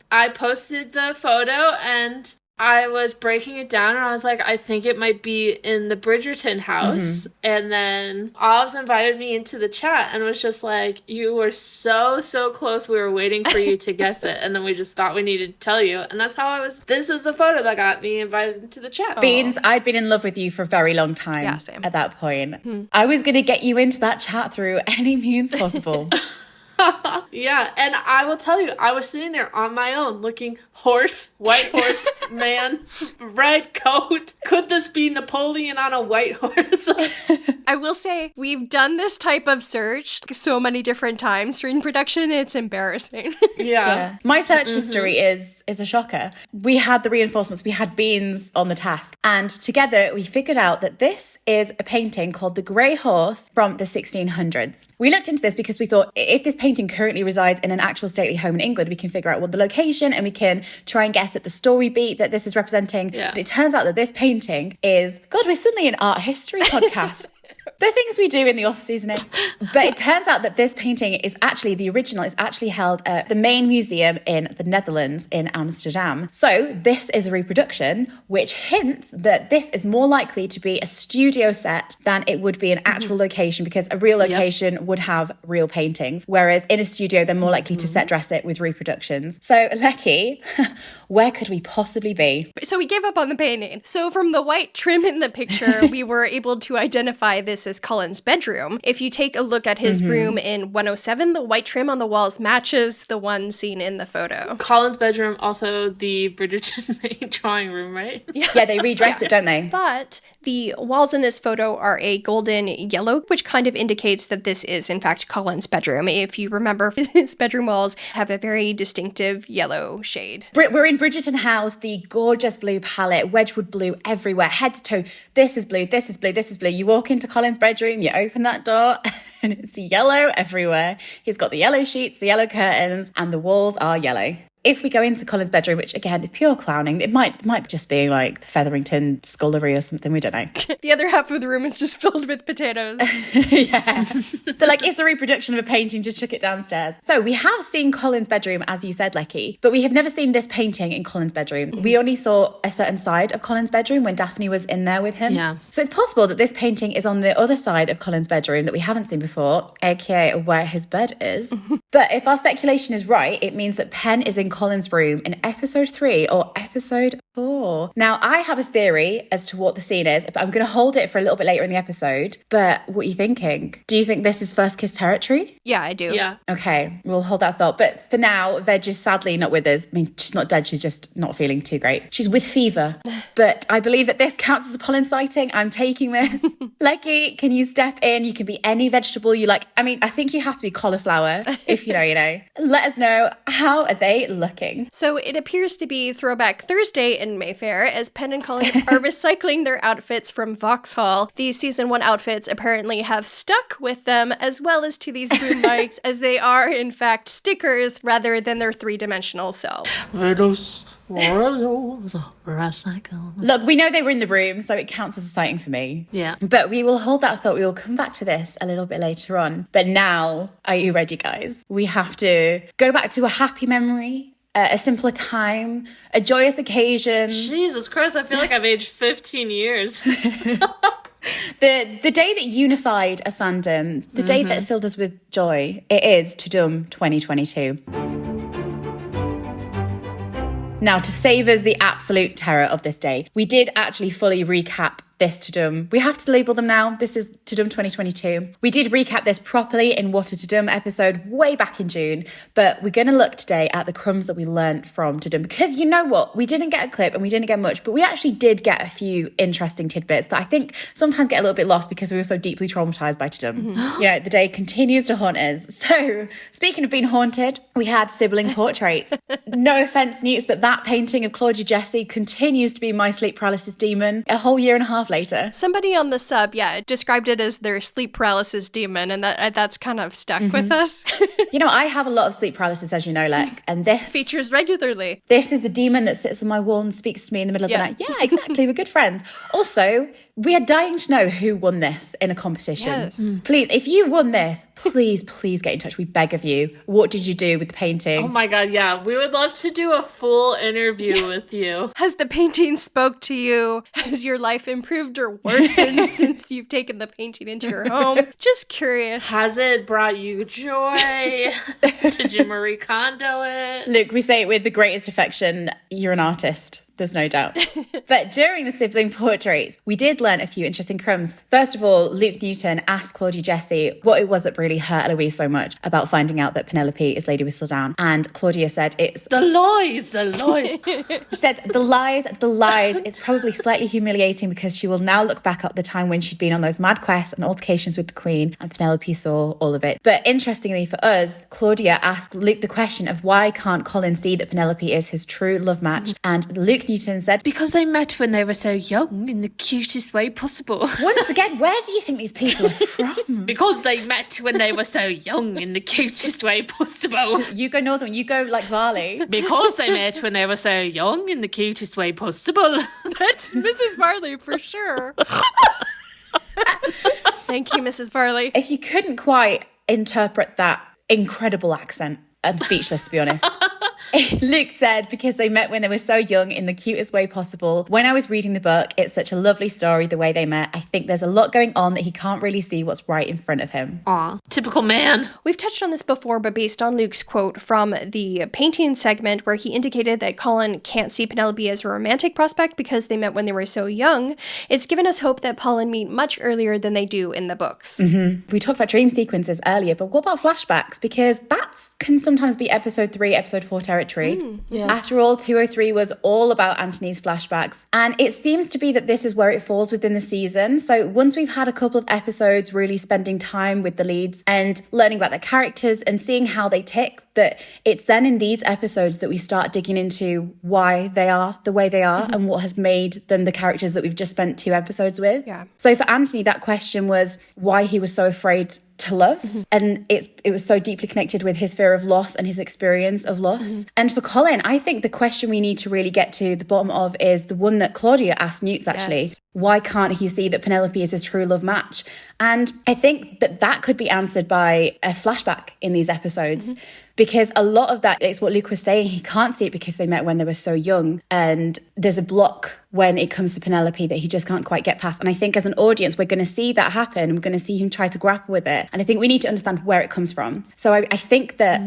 I posted the photo and I was breaking it down and I was like, I think it might be in the Bridgerton house. And then Oz invited me into the chat and was just like, you were so close. We were waiting for you to guess it. And then we just thought we needed to tell you. And that's how this is the photo that got me invited into the chat. Beans, I'd been in love with you for a very long time. Yeah, same. At that point. I was going to get you into that chat through any means possible. Yeah, and I will tell you, I was sitting there on my own looking white horse, man, red coat. Could this be Napoleon on a white horse? I will say, we've done this type of search so many different times during production, it's embarrassing. Yeah. My search history is a shocker. We had the reinforcements, we had Beans on the task, and together we figured out that this is a painting called The Grey Horse from the 1600s. We looked into this because we thought if this painting currently resides in an actual stately home in England, we can figure out what the location and we can try and guess at the story beat that this is representing. Yeah. But it turns out that this painting is, God, we're suddenly an art history podcast. The things we do in the off-season. But it turns out that this painting is actually, the original is actually held at the main museum in the Netherlands in Amsterdam. So this is a reproduction, which hints that this is more likely to be a studio set than it would be an actual location, because a real location would have real paintings, whereas in a studio, they're more likely to set dress it with reproductions. So, Lecky, where could we possibly be? So we gave up on the painting. So from the white trim in the picture, we were able to identify this as Colin's bedroom. If you take a look at his room in 107, the white trim on the walls matches the one seen in the photo. Colin's bedroom, also the Bridgerton main drawing room, right? Yeah, they redress it, don't they? But the walls in this photo are a golden yellow, which kind of indicates that this is, in fact, Colin's bedroom. If you remember, his bedroom walls have a very distinctive yellow shade. We're in Bridgerton House, the gorgeous blue palette, Wedgwood blue everywhere, head to toe. This is blue, this is blue, this is blue. You walk into Colin's bedroom, you open that door, and it's yellow everywhere. He's got the yellow sheets, the yellow curtains, and the walls are yellow. If we go into Colin's bedroom, which again, pure clowning, it might just be like the Featherington scullery or something, we don't know. The other half of the room is just filled with potatoes. Yeah. They're like, it's a reproduction of a painting, just chuck it downstairs. So we have seen Colin's bedroom, as you said, Lecky, but we have never seen this painting in Colin's bedroom. We only saw a certain side of Colin's bedroom when Daphne was in there with him. Yeah. So it's possible that this painting is on the other side of Colin's bedroom that we haven't seen before, aka where his bed is. But if our speculation is right, it means that Pen is in Colin's room in episode 3 or episode 4. Now, I have a theory as to what the scene is, but I'm going to hold it for a little bit later in the episode. But what are you thinking? Do you think this is first kiss territory? Yeah, I do. Yeah. Okay, we'll hold that thought. But for now, Veg is sadly not with us. I mean, she's not dead. She's just not feeling too great. She's with fever. But I believe that this counts as a pollen sighting. I'm taking this. Lecky, can you step in? You can be any vegetable you like. I mean, I think you have to be cauliflower. If you know, you know. Let us know, how are they looking? So it appears to be Throwback Thursday in Mayfair as Pen and Colin are recycling their outfits from Vauxhall. These season 1 outfits apparently have stuck with them, as well as to these boom mics, as they are in fact stickers rather than their 3-dimensional selves. Look, we know they were in the room, so it counts as a sighting for me. Yeah. But we will hold that thought. We will come back to this a little bit later on. But now, are you ready, guys? We have to go back to a happy memory, a simpler time, a joyous occasion. Jesus Christ, I feel like I've aged 15 years. The day that unified a fandom, the day that filled us with joy, it is Tudum 2022. Now, to save us the absolute terror of this day, we did actually fully recap this Tudum. We have to label them now. This is Tudum 2022. We did recap this properly in What a Tudum episode way back in June, but we're going to look today at the crumbs that we learned from Tudum, because you know what? We didn't get a clip and we didn't get much, but we actually did get a few interesting tidbits that I think sometimes get a little bit lost because we were so deeply traumatized by Tudum. You know, the day continues to haunt us. So, speaking of being haunted, we had sibling portraits. No offense, Newts, but that painting of Claudia Jessie continues to be my sleep paralysis demon a whole year and a half later. Somebody on the sub, described it as their sleep paralysis demon, and that's kind of stuck with us. You know, I have a lot of sleep paralysis, as you know, and this Features regularly. This is the demon that sits on my wall and speaks to me in the middle of the night. Yeah, exactly. We're good friends. Also, we are dying to know who won this in a competition. Yes. Please, if you won this, please get in touch. We beg of you. What did you do with the painting? Oh my God, yeah. We would love to do a full interview with you. Has the painting spoke to you? Has your life improved or worsened since you've taken the painting into your home? Just curious. Has it brought you joy? Did you Marie Kondo it? Luke, we say it with the greatest affection. You're an artist. There's no doubt. But during the sibling portraits, we did learn a few interesting crumbs. First of all, Luke Newton asked Claudia Jessie what it was that really hurt Eloise so much about finding out that Penelope is Lady Whistledown. And Claudia said it's... The lies. She said, the lies. It's probably slightly humiliating because she will now look back at the time when she'd been on those mad quests and altercations with the Queen, and Penelope saw all of it. But interestingly for us, Claudia asked Luke the question of why can't Colin see that Penelope is his true love match? And Luke Newton said, because they met when they were so young in the cutest way possible. once again, where do you think these people are from? Because they met when they were so young in the cutest way possible. You go Northern, you go like Varley. Because they met when they were so young in the cutest way possible. That's Mrs. Varley for sure. Thank you, Mrs. Varley. If you couldn't quite interpret that incredible accent, I'm speechless, to be honest. Luke said, because they met when they were so young in the cutest way possible. When I was reading the book, it's such a lovely story, the way they met. I think there's a lot going on that he can't really see what's right in front of him. Aw, typical man. We've touched on this before, but based on Luke's quote from the painting segment where he indicated that Colin can't see Penelope as a romantic prospect because they met when they were so young, it's given us hope that Polin meet much earlier than they do in the books. Mm-hmm. We talked about dream sequences earlier, but what about flashbacks? Because that can sometimes be episode 3, episode 4 territory. After all, 203 was all about Anthony's flashbacks. And it seems to be that this is where it falls within the season. So once we've had a couple of episodes really spending time with the leads and learning about their characters and seeing how they tick, that it's then in these episodes that we start digging into why they are the way they are and what has made them the characters that we've just spent 2 episodes with. Yeah. So for Anthony, that question was why he was so afraid to love. And it was so deeply connected with his fear of loss and his experience of loss. And for Colin, I think the question we need to really get to the bottom of is the one that Claudia asked Newts, actually. Yes. Why can't he see that Penelope is his true love match? And I think that could be answered by a flashback in these episodes. Because a lot of that is what Luke was saying. He can't see it because they met when they were so young. And there's a block when it comes to Penelope that he just can't quite get past. And I think as an audience, we're going to see that happen. We're going to see him try to grapple with it. And I think we need to understand where it comes from. So I think that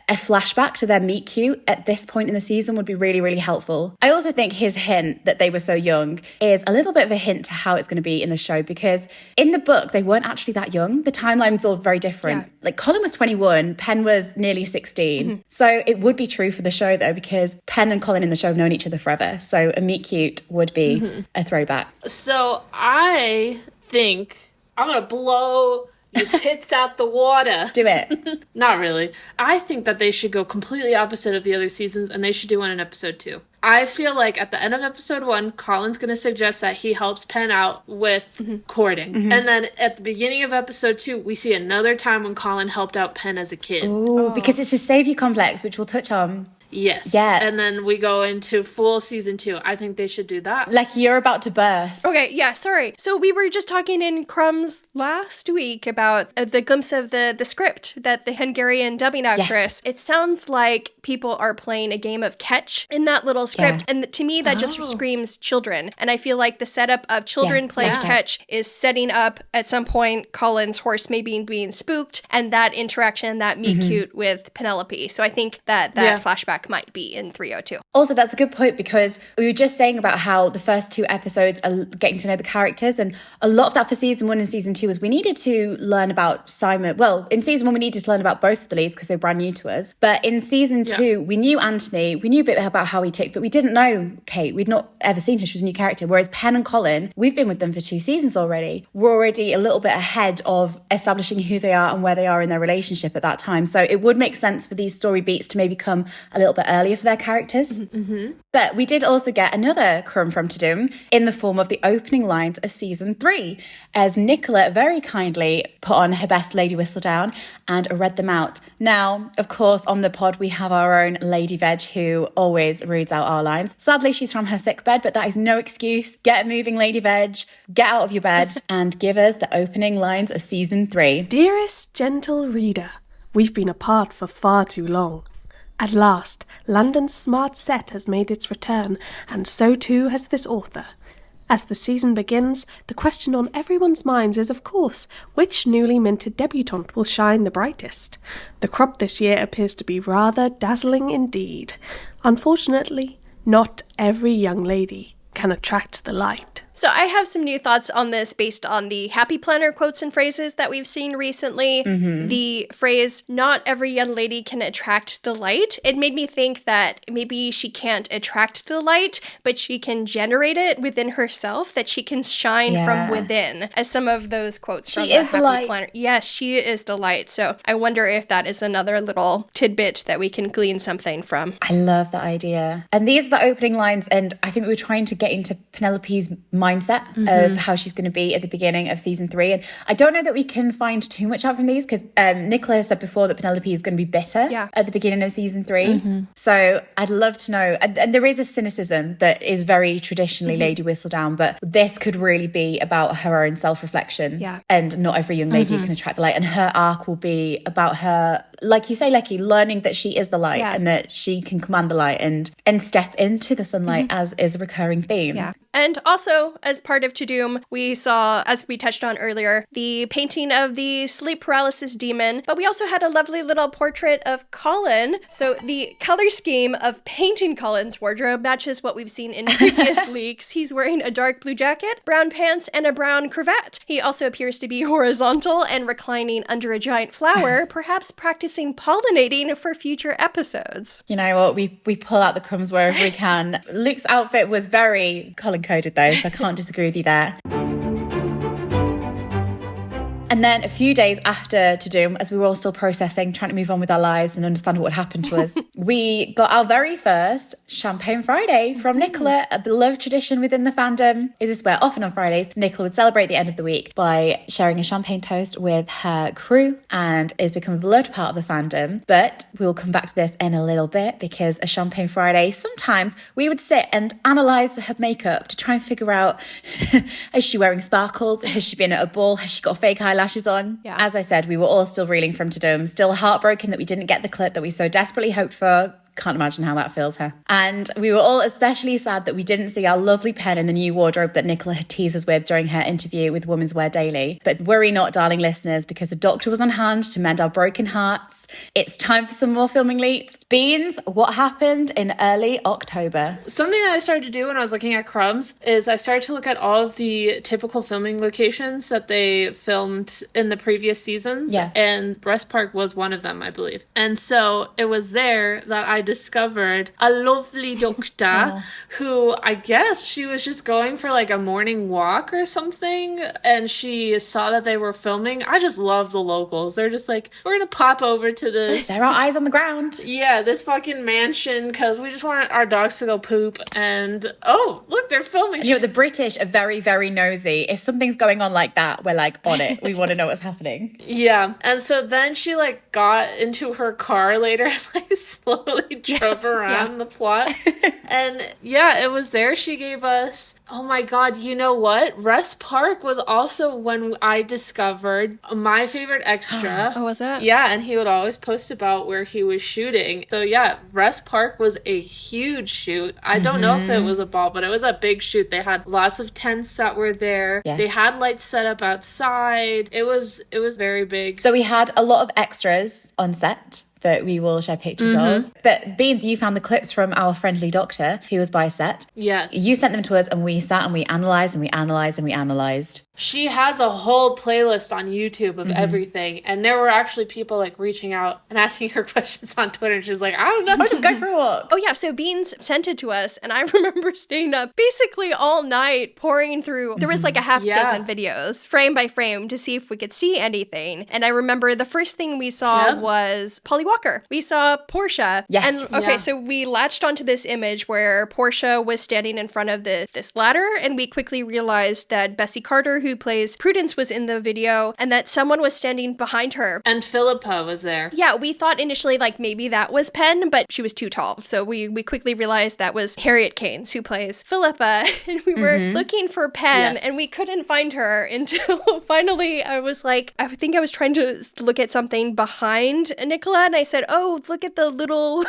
a flashback to their meet cute at this point in the season would be really, really helpful. I also think his hint that they were so young is a little bit of a hint to how it's going to be in the show, because in the book, they weren't actually that young. The timeline's all very different. Yeah. Like Colin was 21, Penn was nearly 16. So it would be true for the show though, because Penn and Colin in the show have known each other forever. So a meet cute would be a throwback. So I think I'm going to blow your tits out the water. Do it. Not really. I think that they should go completely opposite of the other seasons, and they should do one in episode 2. I feel like at the end of episode 1, Colin's going to suggest that he helps Penn out with courting. And then at the beginning of episode 2, we see another time when Colin helped out Penn as a kid. Ooh, because it's a savior complex, which we'll touch on. Yes. Yeah. And then we go into full season 2. I think they should do that. Like you're about to burst. Okay, yeah, sorry. So we were just talking in Crumbs last week about the glimpse of the script that the Hungarian dubbing actress. It sounds like people are playing a game of catch in that little script. Yeah. And to me, that just screams children. And I feel like the setup of children playing catch is setting up at some point Colin's horse maybe being spooked and that interaction, that meet cute with Penelope. So I think that flashback might be in 302. Also, that's a good point, because we were just saying about how the first 2 episodes are getting to know the characters, and a lot of that for season 1 and season 2 was we needed to learn about Simon. Well, in season 1 we needed to learn about both of the leads because they're brand new to us, but in season 2 we knew Anthony, we knew a bit about how he ticked, but we didn't know Kate. We'd not ever seen her. She was a new character, whereas Penn and Colin, we've been with them for 2 seasons already. We're already a little bit ahead of establishing who they are and where they are in their relationship at that time, so it would make sense for these story beats to maybe come a little bit earlier for their characters. But we did also get another crumb from Tudum in the form of the opening lines of season 3, as Nicola very kindly put on her best Lady Whistledown and read them out. Now, of course, on the pod we have our own Lady Veg who always reads out our lines. Sadly, she's from her sickbed, but that is no excuse. Get moving, Lady Veg. Get out of your bed and give us the opening lines of season 3. Dearest gentle reader, we've been apart for far too long. At last, London's smart set has made its return, and so too has this author. As the season begins, the question on everyone's minds is, of course, which newly minted debutante will shine the brightest? The crop this year appears to be rather dazzling indeed. Unfortunately, not every young lady can attract the light. So I have some new thoughts on this based on the Happy Planner quotes and phrases that we've seen recently. The phrase, not every young lady can attract the light. It made me think that maybe she can't attract the light, but she can generate it within herself, that she can shine from within, as some of those quotes from the Happy Planner. Yes, she is the light. So I wonder if that is another little tidbit that we can glean something from. I love that idea. And these are the opening lines, and I think we were trying to get into Penelope's mindset of how she's going to be at the beginning of season 3. And I don't know that we can find too much out from these, because Nicola said before that Penelope is going to be bitter at the beginning of season 3. So I'd love to know. And there is a cynicism that is very traditionally Lady Whistledown, but this could really be about her own self-reflection. And not every young lady can attract the light. And her arc will be about her, like you say, Lecky, learning that she is the light and that she can command the light and step into the sunlight, as is a recurring theme. And also, as part of Tudum, we saw, as we touched on earlier, the painting of the sleep paralysis demon, but we also had a lovely little portrait of Colin. So the color scheme of painting Colin's wardrobe matches what we've seen in previous leaks. He's wearing a dark blue jacket, brown pants, and a brown cravat. He also appears to be horizontal and reclining under a giant flower, perhaps practicing pollinating for future episodes. You know what? We pull out the crumbs wherever we can. Luke's outfit was very Colin coded though, so I can't disagree with you there. And then a few days after Tudum, as we were all still processing, trying to move on with our lives and understand what had happened to us, we got our very first Champagne Friday from Nicola, a beloved tradition within the fandom. It is where often on Fridays, Nicola would celebrate the end of the week by sharing a champagne toast with her crew, and it's become a beloved part of the fandom. But we'll come back to this in a little bit, because a Champagne Friday, sometimes we would sit and analyse her makeup to try and figure out, is she wearing sparkles? Has she been at a ball? Has she got fake eyelashes on? Yeah. As I said, we were all still reeling from Tudum, still heartbroken that we didn't get the clip that we so desperately hoped for. Can't imagine how that feels her. And we were all especially sad that we didn't see our lovely pen in the new wardrobe that Nicola had teased us with during her interview with Women's Wear Daily. But worry not, darling listeners, because a doctor was on hand to mend our broken hearts. It's time for some more filming leaks. Beans, what happened in early October? Something that I started to do when I was looking at Crumbs is I started to look at all of the typical filming locations that they filmed in the previous seasons. Yeah. And Breast Park was one of them, I believe. And so it was there that I discovered a lovely doctor who, I guess she was just going for like a morning walk or something, and she saw that they were filming. I just love the locals. They're just like, we're gonna pop over to this. There are eyes on the ground. Yeah, this fucking mansion, because we just want our dogs to go poop, and oh, look, they're filming. You know, the British are very, very nosy. If something's going on like that, we're like on it. We want to know what's happening. Yeah, and so then she like got into her car later and like slowly drove around the plot. And yeah, it was there she gave us, oh my god, you know what? Rest Park was also when I discovered my favorite extra. Oh, was that? Yeah, and he would always post about where he was shooting. So yeah, Rest Park was a huge shoot. I don't know if it was a ball, but it was a big shoot. They had lots of tents that were there. Yeah. They had lights set up outside. It was very big. So we had a lot of extras on set that we will share pictures of. But Beans, you found the clips from our friendly doctor who was by set. Yes. You sent them to us, and we sat and we analysed and we analysed and we analysed. She has a whole playlist on YouTube of everything, and there were actually people like reaching out and asking her questions on Twitter, and she's like, I don't know. I'll just go for a walk. Oh yeah, so Beans sent it to us, and I remember staying up basically all night pouring through. There was like a half dozen videos, frame by frame, to see if we could see anything. And I remember the first thing we saw was Polly Walker. We saw Portia. Yes. And okay, so we latched onto this image where Portia was standing in front of this ladder, and we quickly realized that Bessie Carter, who plays Prudence, was in the video, and that someone was standing behind her. And Philippa was there. Yeah, we thought initially like maybe that was Penn, but she was too tall. So we quickly realized that was Harriet Keynes, who plays Philippa. And we were looking for Penn, and we couldn't find her until finally I was like, I think I was trying to look at something behind Nicola, and I said, oh, look at the little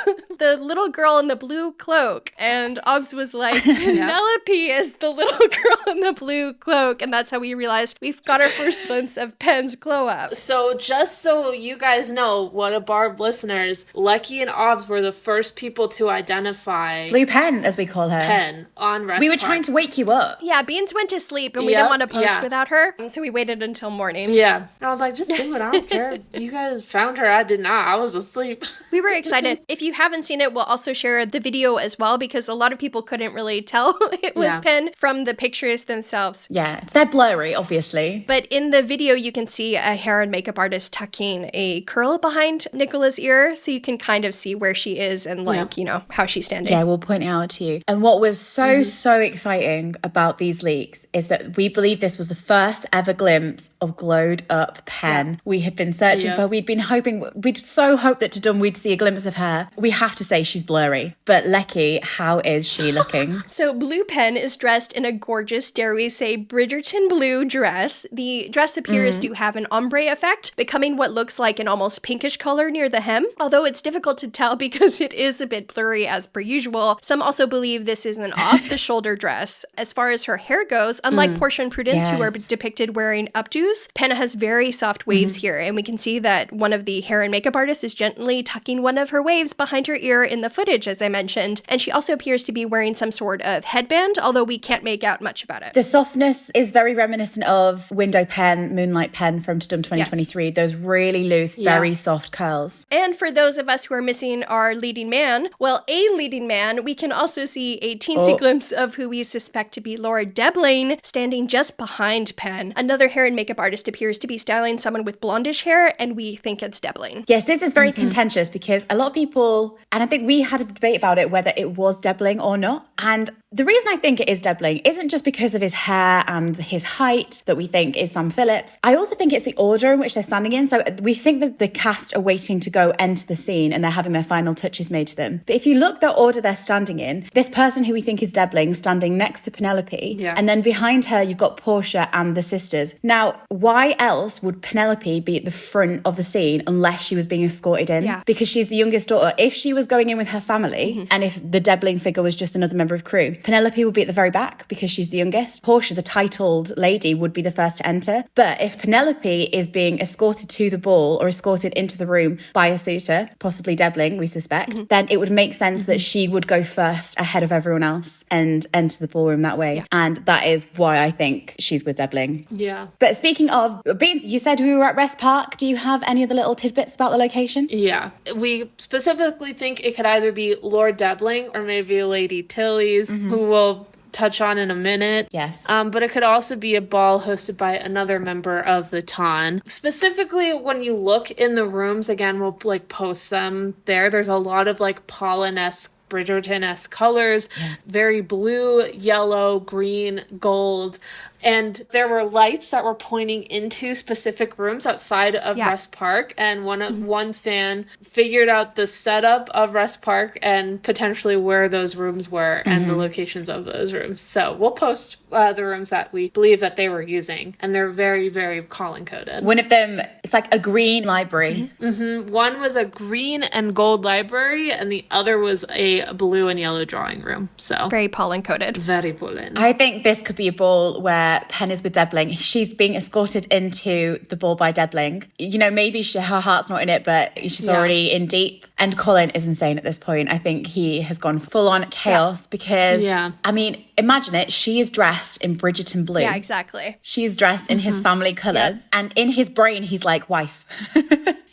girl in the blue cloak. And Obs was like, Penelope is the little girl in the blue cloak. And that's how we realized we've got our first glimpse of Penn's glow up. So just so you guys know, what a Barb listeners, Lecky and Obs were the first people to identify Blue Pen, as we call her. Penn on Rest We were Park. trying to wake you up. Yeah, Beans went to sleep, and we didn't want to post without her. And so we waited until morning. Yeah. And I was like, just do it. I don't care. You guys found her. I did not. I was asleep. We were excited. If you haven't seen it, we'll also share the video as well, because a lot of people couldn't really tell it was Penn from the pictures themselves. Yeah, they're blurry, obviously. But in the video, you can see a hair and makeup artist tucking a curl behind Nicola's ear, so you can kind of see where she is and you know, how she's standing. Yeah, we'll point it out to you. And what was so exciting about these leaks is that we believe this was the first ever glimpse of glowed up Penn. We had been searching for, we'd been hoping, we'd so hoped that Tudum we'd see a glimpse of her. We have to say she's blurry. But Lecky, how is she looking? So Blue Penn is dressed in a gorgeous, dare we say, Bridgerton blue dress. The dress appears to have an ombre effect, becoming what looks like an almost pinkish color near the hem, although it's difficult to tell because it is a bit blurry as per usual. Some also believe this is an off-the-shoulder dress. As far as her hair goes, unlike Portia and Prudence, who are depicted wearing updos, Penn has very soft waves here, and we can see that one of the hair and makeup artists is gently tucking one of her waves behind her ear in the footage, as I mentioned. And she also appears to be wearing some sort of headband, although we can't make out much about it. The softness is very reminiscent of Window Pen, Moonlight Pen from Tudum 2023. Yes. Those really loose, very soft curls. And for those of us who are missing our leading man, well, a leading man, we can also see a teensy glimpse of who we suspect to be Laura Debling standing just behind Penn. Another hair and makeup artist appears to be styling someone with blondish hair, and we think it's Debling. Yes, this is very contentious because a lot of people, and I think we had a debate about it, whether it was Debling or not. And the reason I think it is Debling isn't just because of his hair and his height that we think is Sam Phillips. I also think it's the order in which they're standing in. So we think that the cast are waiting to go enter the scene and they're having their final touches made to them. But if you look the order they're standing in, this person who we think is Debling standing next to Penelope, and then behind her you've got Portia and the sisters. Now, why else would Penelope be at the front of the scene unless she was being escorted in? Yeah. Because she's the youngest daughter. If she was going in with her family, and if the Debling figure was just another member of crew, Penelope would be at the very back because she's the youngest. Portia, the titled lady, would be the first to enter. But if Penelope is being escorted to the ball or escorted into the room by a suitor, possibly Debling, we suspect, then it would make sense that she would go first ahead of everyone else and enter the ballroom that way. And that is why I think she's with Debling. Yeah. But speaking of Beans, you said we were at Rest Park. Do you have any other little tidbits about the location? Yeah. We specifically think it could either be Lord Debling or maybe Lady Tilly's, who we'll touch on in a minute. Yes. But it could also be a ball hosted by another member of the Ton. Specifically, when you look in the rooms, again, we'll post them there. There's a lot of Polin-esque, Bridgerton-esque colors, very blue, yellow, green, gold. And there were lights that were pointing into specific rooms outside of Rest Park. And one fan figured out the setup of Rest Park and potentially where those rooms were and the locations of those rooms. So we'll post the rooms that we believe that they were using. And they're very, very Colin coded. One of them, it's like a green library. One was a green and gold library, and the other was a blue and yellow drawing room. So Very Polin coded. very Polin. I think this could be a ball where Penn is with Debling. She's being escorted into the ball by Debling. You know, maybe her heart's not in it, but she's already in deep. And Colin is insane at this point. I think he has gone full on chaos because, I mean, imagine it. She is dressed in Bridgerton blue. Yeah, exactly. She's dressed in his family colours. And in his brain, he's like, wife.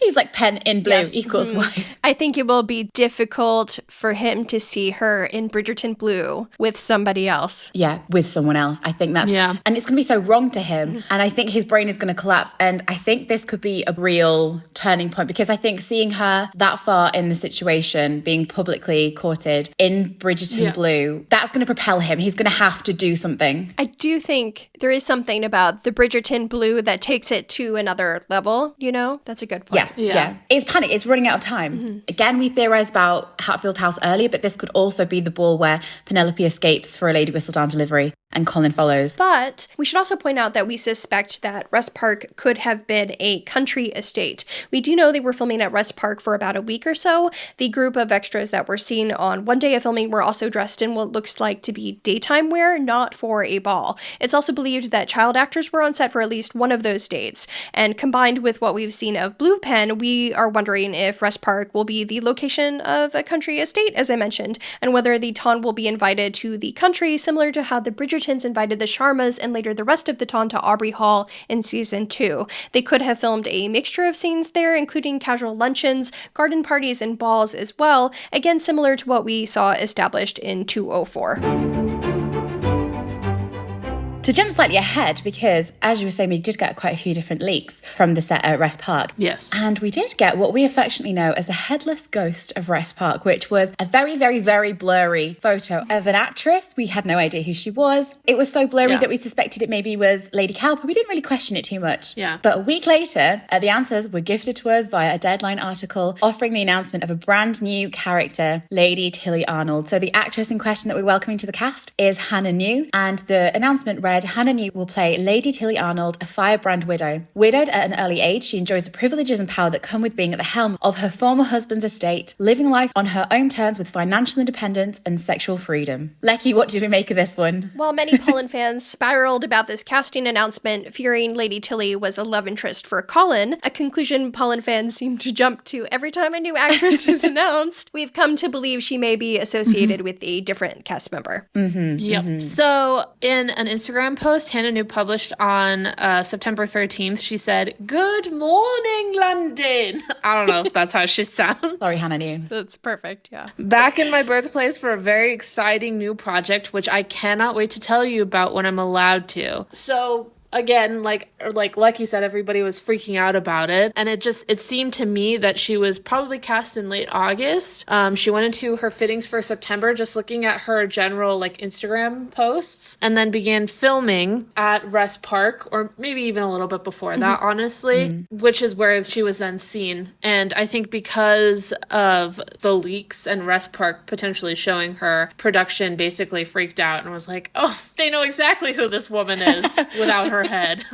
He's like, Penn in blue equals wife. I think it will be difficult for him to see her in Bridgerton blue with somebody else. Yeah, with someone else. I think that's... Yeah. And it's going to be so wrong to him. And I think his brain is going to collapse. And I think this could be a real turning point because I think seeing her that far in the situation, being publicly courted in Bridgerton blue, that's going to propel him. He's going to have to do something. I do think there is something about the Bridgerton blue that takes it to another level, you know? That's a good point. Yeah. It's panic. It's running out of time. Again, we theorised about Hatfield House earlier, but this could also be the ball where Penelope escapes for a Lady Whistledown delivery and Colin follows. But we should also point out that we suspect that Rest Park could have been a country estate. We do know they were filming at Rest Park for about a week or so. The group of extras that were seen on one day of filming were also dressed in what looks like to be daytime wear, not for a ball. It's also believed that child actors were on set for at least one of those dates. And combined with what we've seen of Blue Pen, we are wondering if Rest Park will be the location of a country estate, as I mentioned, and whether the Ton will be invited to the country, similar to how the Bridgertons invited the Sharmas and later the rest of the Ton to Aubrey Hall in season 2. They could have filmed a mixture of scenes there, including casual luncheons, garden parties, and balls as well, again similar to what we saw established in 204. To jump slightly ahead, because as you were saying, we did get quite a few different leaks from the set at Rest Park. Yes. And we did get what we affectionately know as the headless ghost of Rest Park, which was a very, very, very blurry photo of an actress. We had no idea who she was. It was so blurry that we suspected it maybe was Lady Cowper. We didn't really question it too much. Yeah. But a week later, the answers were gifted to us via a Deadline article offering the announcement of a brand new character, Lady Tilly Arnold. So the actress in question that we're welcoming to the cast is Hannah New, and the announcement read, read, Hannah New will play Lady Tilly Arnold, a firebrand widow. Widowed at an early age, she enjoys the privileges and power that come with being at the helm of her former husband's estate, living life on her own terms with financial independence and sexual freedom. Lecky, what did we make of this one? While many Polin fans spiraled about this casting announcement, fearing Lady Tilly was a love interest for Colin, a conclusion Polin fans seem to jump to every time a new actress is announced, we've come to believe she may be associated with a different cast member. Yep. So in an Instagram post Hannah New published on September 13th, she said, "Good morning, London." I don't know if that's how she sounds. Sorry, Hannah New. That's perfect, yeah. Back in my birthplace for a very exciting new project, which I cannot wait to tell you about when I'm allowed to. So again, like Lucky said, everybody was freaking out about it. And it seemed to me that she was probably cast in late August. She went into her fittings for September, just looking at her general like Instagram posts, and then began filming at Rest Park, or maybe even a little bit before that, honestly, which is where she was then seen. And I think because of the leaks and Rest Park potentially showing her, production basically freaked out and was like, oh, they know exactly who this woman is without her head.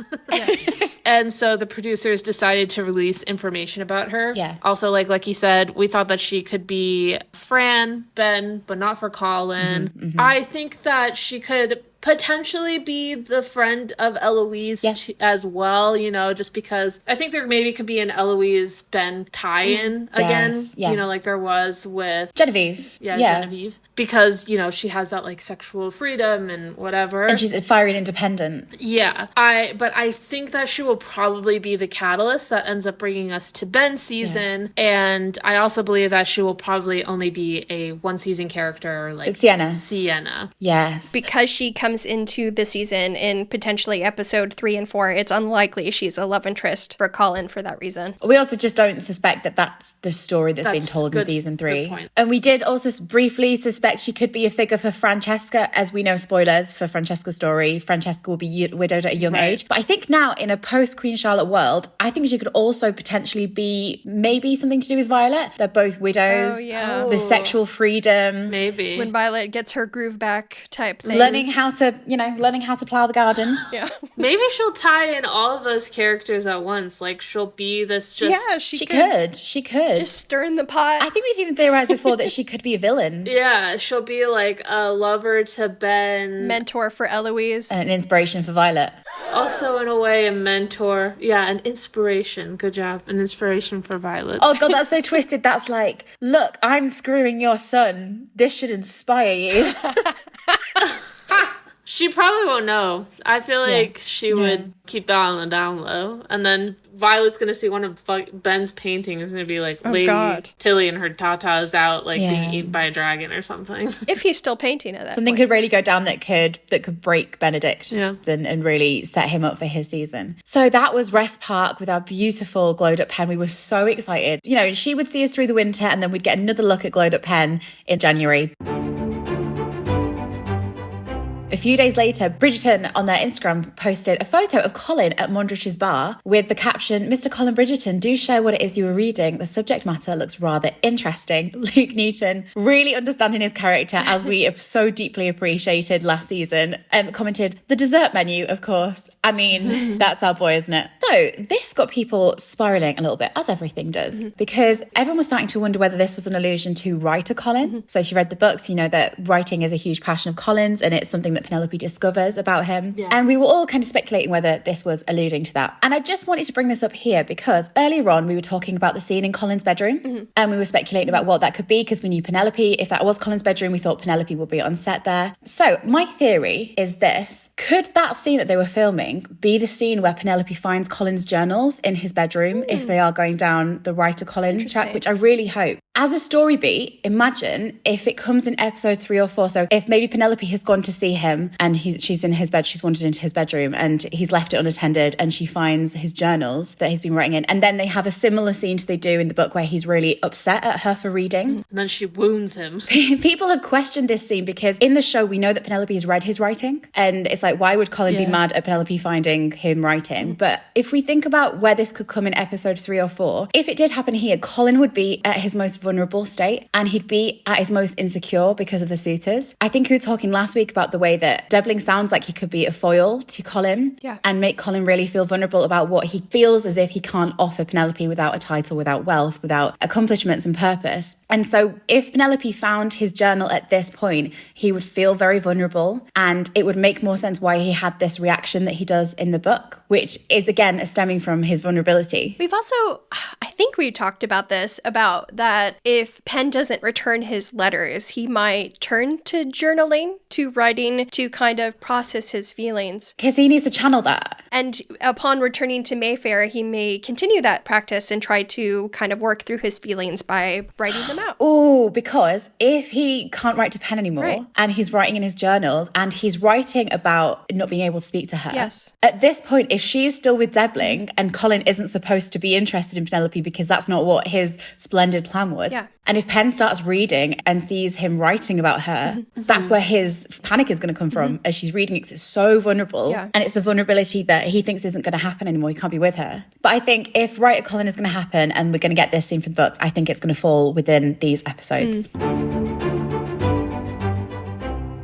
And so the producers decided to release information about her. Yeah. Also, like Lucky said, we thought that she could be Fran, Ben, but not for Colin. I think that she could potentially be the friend of Eloise as well, you know, just because I think there maybe could be an Eloise Ben tie-in again, you know, like there was with Genevieve. Genevieve, because, you know, she has that like sexual freedom and whatever. And she's fiery and independent. Yeah. But I think that she will probably be the catalyst that ends up bringing us to Ben's season. And I also believe that she will probably only be a one season character, like Sienna. Yes. Because she comes into the season in potentially episode 3 and 4, it's unlikely she's a love interest for Colin for that reason. We also just don't suspect that that's the story that's being told in season 3. And we did also briefly suspect she could be a figure for Francesca, as we know, spoilers for Francesca's story. Francesca will be widowed at a young age. But I think now in a post-Queen Charlotte world, I think she could also potentially be maybe something to do with Violet. They're both widows. Oh, yeah. The sexual freedom. Maybe. When Violet gets her groove back type thing. Learning how to plow the garden. Yeah. Maybe she'll tie in all of those characters at once. Like she'll be this just... Yeah, she could. She could. Just stirring the pot. I think we've even theorized before that she could be a villain. Yeah, she'll be like a lover to Ben. Mentor for Eloise. And an inspiration for Violet. Also, in a way, a mentor. Yeah, an inspiration. Good job. An inspiration for Violet. Oh, God, that's so twisted. That's like, look, I'm screwing your son. This should inspire you. She probably won't know. I feel like she would keep that on the down low. And then Violet's going to see one of Ben's paintings and going to be like, Lady Tilly and her tatas out, like being eaten by a dragon or something. If he's still painting at that Something point. could really go down that could break Benedict and really set him up for his season. So that was Rest Park with our beautiful glowed up pen. We were so excited. You know, she would see us through the winter and then we'd get another look at glowed up pen in January. A few days later, Bridgerton on their Instagram posted a photo of Colin at Mondrich's bar with the caption, "Mr. Colin Bridgerton, do share what it is you were reading. The subject matter looks rather interesting." Luke Newton, really understanding his character as we so deeply appreciated last season, commented, "The dessert menu, of course." I mean, that's our boy, isn't it? So this got people spiraling a little bit, as everything does, because everyone was starting to wonder whether this was an allusion to writer Colin. So if you read the books, you know that writing is a huge passion of Colin's and it's something that Penelope discovers about him. Yeah. And we were all kind of speculating whether this was alluding to that. And I just wanted to bring this up here because earlier on we were talking about the scene in Colin's bedroom and we were speculating about what that could be because we knew Penelope. If that was Colin's bedroom, we thought Penelope would be on set there. So my theory is this. Could that scene that they were filming be the scene where Penelope finds Colin's journals in his bedroom if they are going down the writer Colin track, which I really hope. As a story beat, imagine if it comes in episode 3 or 4. So if maybe Penelope has gone to see him and she's in his bed, she's wandered into his bedroom and he's left it unattended and she finds his journals that he's been writing in. And then they have a similar scene to they do in the book where he's really upset at her for reading. And then she wounds him. People have questioned this scene because in the show, we know that Penelope has read his writing. And it's like, why would Colin be mad at Penelope finding him writing? But if if we think about where this could come in episode 3 or 4, if it did happen here, Colin would be at his most vulnerable state and he'd be at his most insecure because of the suitors. I think we were talking last week about the way that Debling sounds like he could be a foil to Colin and make Colin really feel vulnerable about what he feels as if he can't offer Penelope without a title, without wealth, without accomplishments and purpose. And so if Penelope found his journal at this point, he would feel very vulnerable, and it would make more sense why he had this reaction that he does in the book, which is again stemming from his vulnerability. We've also, I think we talked about this, about that if Penn doesn't return his letters, he might turn to journaling, to writing, to kind of process his feelings. Because he needs to channel that. And upon returning to Mayfair, he may continue that practice and try to kind of work through his feelings by writing them out. Oh, because if he can't write to Penn anymore and he's writing in his journals and he's writing about not being able to speak to her. Yes. At this point, if she's still with Debling and Colin isn't supposed to be interested in Penelope because that's not what his splendid plan was. Yeah. And if Penn starts reading and sees him writing about her, that's where his panic is going to come from as she's reading it, 'cause it's so vulnerable. Yeah. And it's the vulnerability that he thinks isn't going to happen anymore. He can't be with her. But I think if writer Colin is going to happen and we're going to get this scene for the books, I think it's going to fall within these episodes.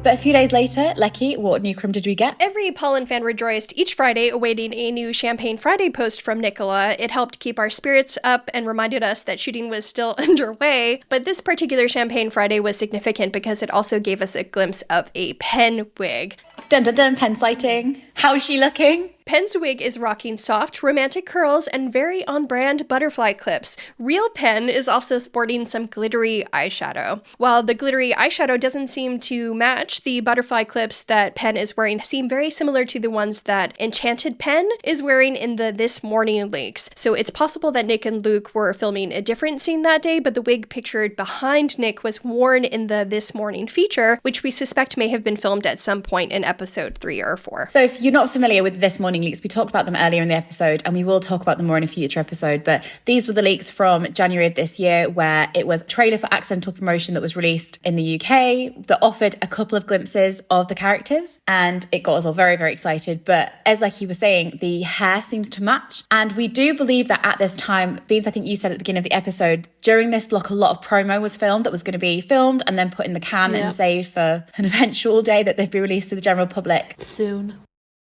But a few days later, Lecky, what new crumb did we get? Every Polin fan rejoiced each Friday awaiting a new Champagne Friday post from Nicola. It helped keep our spirits up and reminded us that shooting was still underway. But this particular Champagne Friday was significant because it also gave us a glimpse of a Penn wig. Dun dun dun, Penn sighting. How is she looking? Penn's wig is rocking soft, romantic curls and very on-brand butterfly clips. Real Penn is also sporting some glittery eyeshadow. While the glittery eyeshadow doesn't seem to match, the butterfly clips that Penn is wearing seem very similar to the ones that Enchanted Penn is wearing in the This Morning leaks. So it's possible that Nick and Luke were filming a different scene that day, but the wig pictured behind Nick was worn in the This Morning feature, which we suspect may have been filmed at some point in episode 3 or 4. So if you're not familiar with This Morning leaks, we talked about them earlier in the episode and we will talk about them more in a future episode, but these were the leaks from January of this year where it was a trailer for Accidental Promotion that was released in the UK that offered a couple of glimpses of the characters and it got us all very, very excited. But as like you were saying, the hair seems to match, and we do believe that at this time, Beans, I think you said at the beginning of the episode, during this block a lot of promo was filmed that was going to be filmed and then put in the can and saved for an eventual day that they'd be released to the general public. Soon.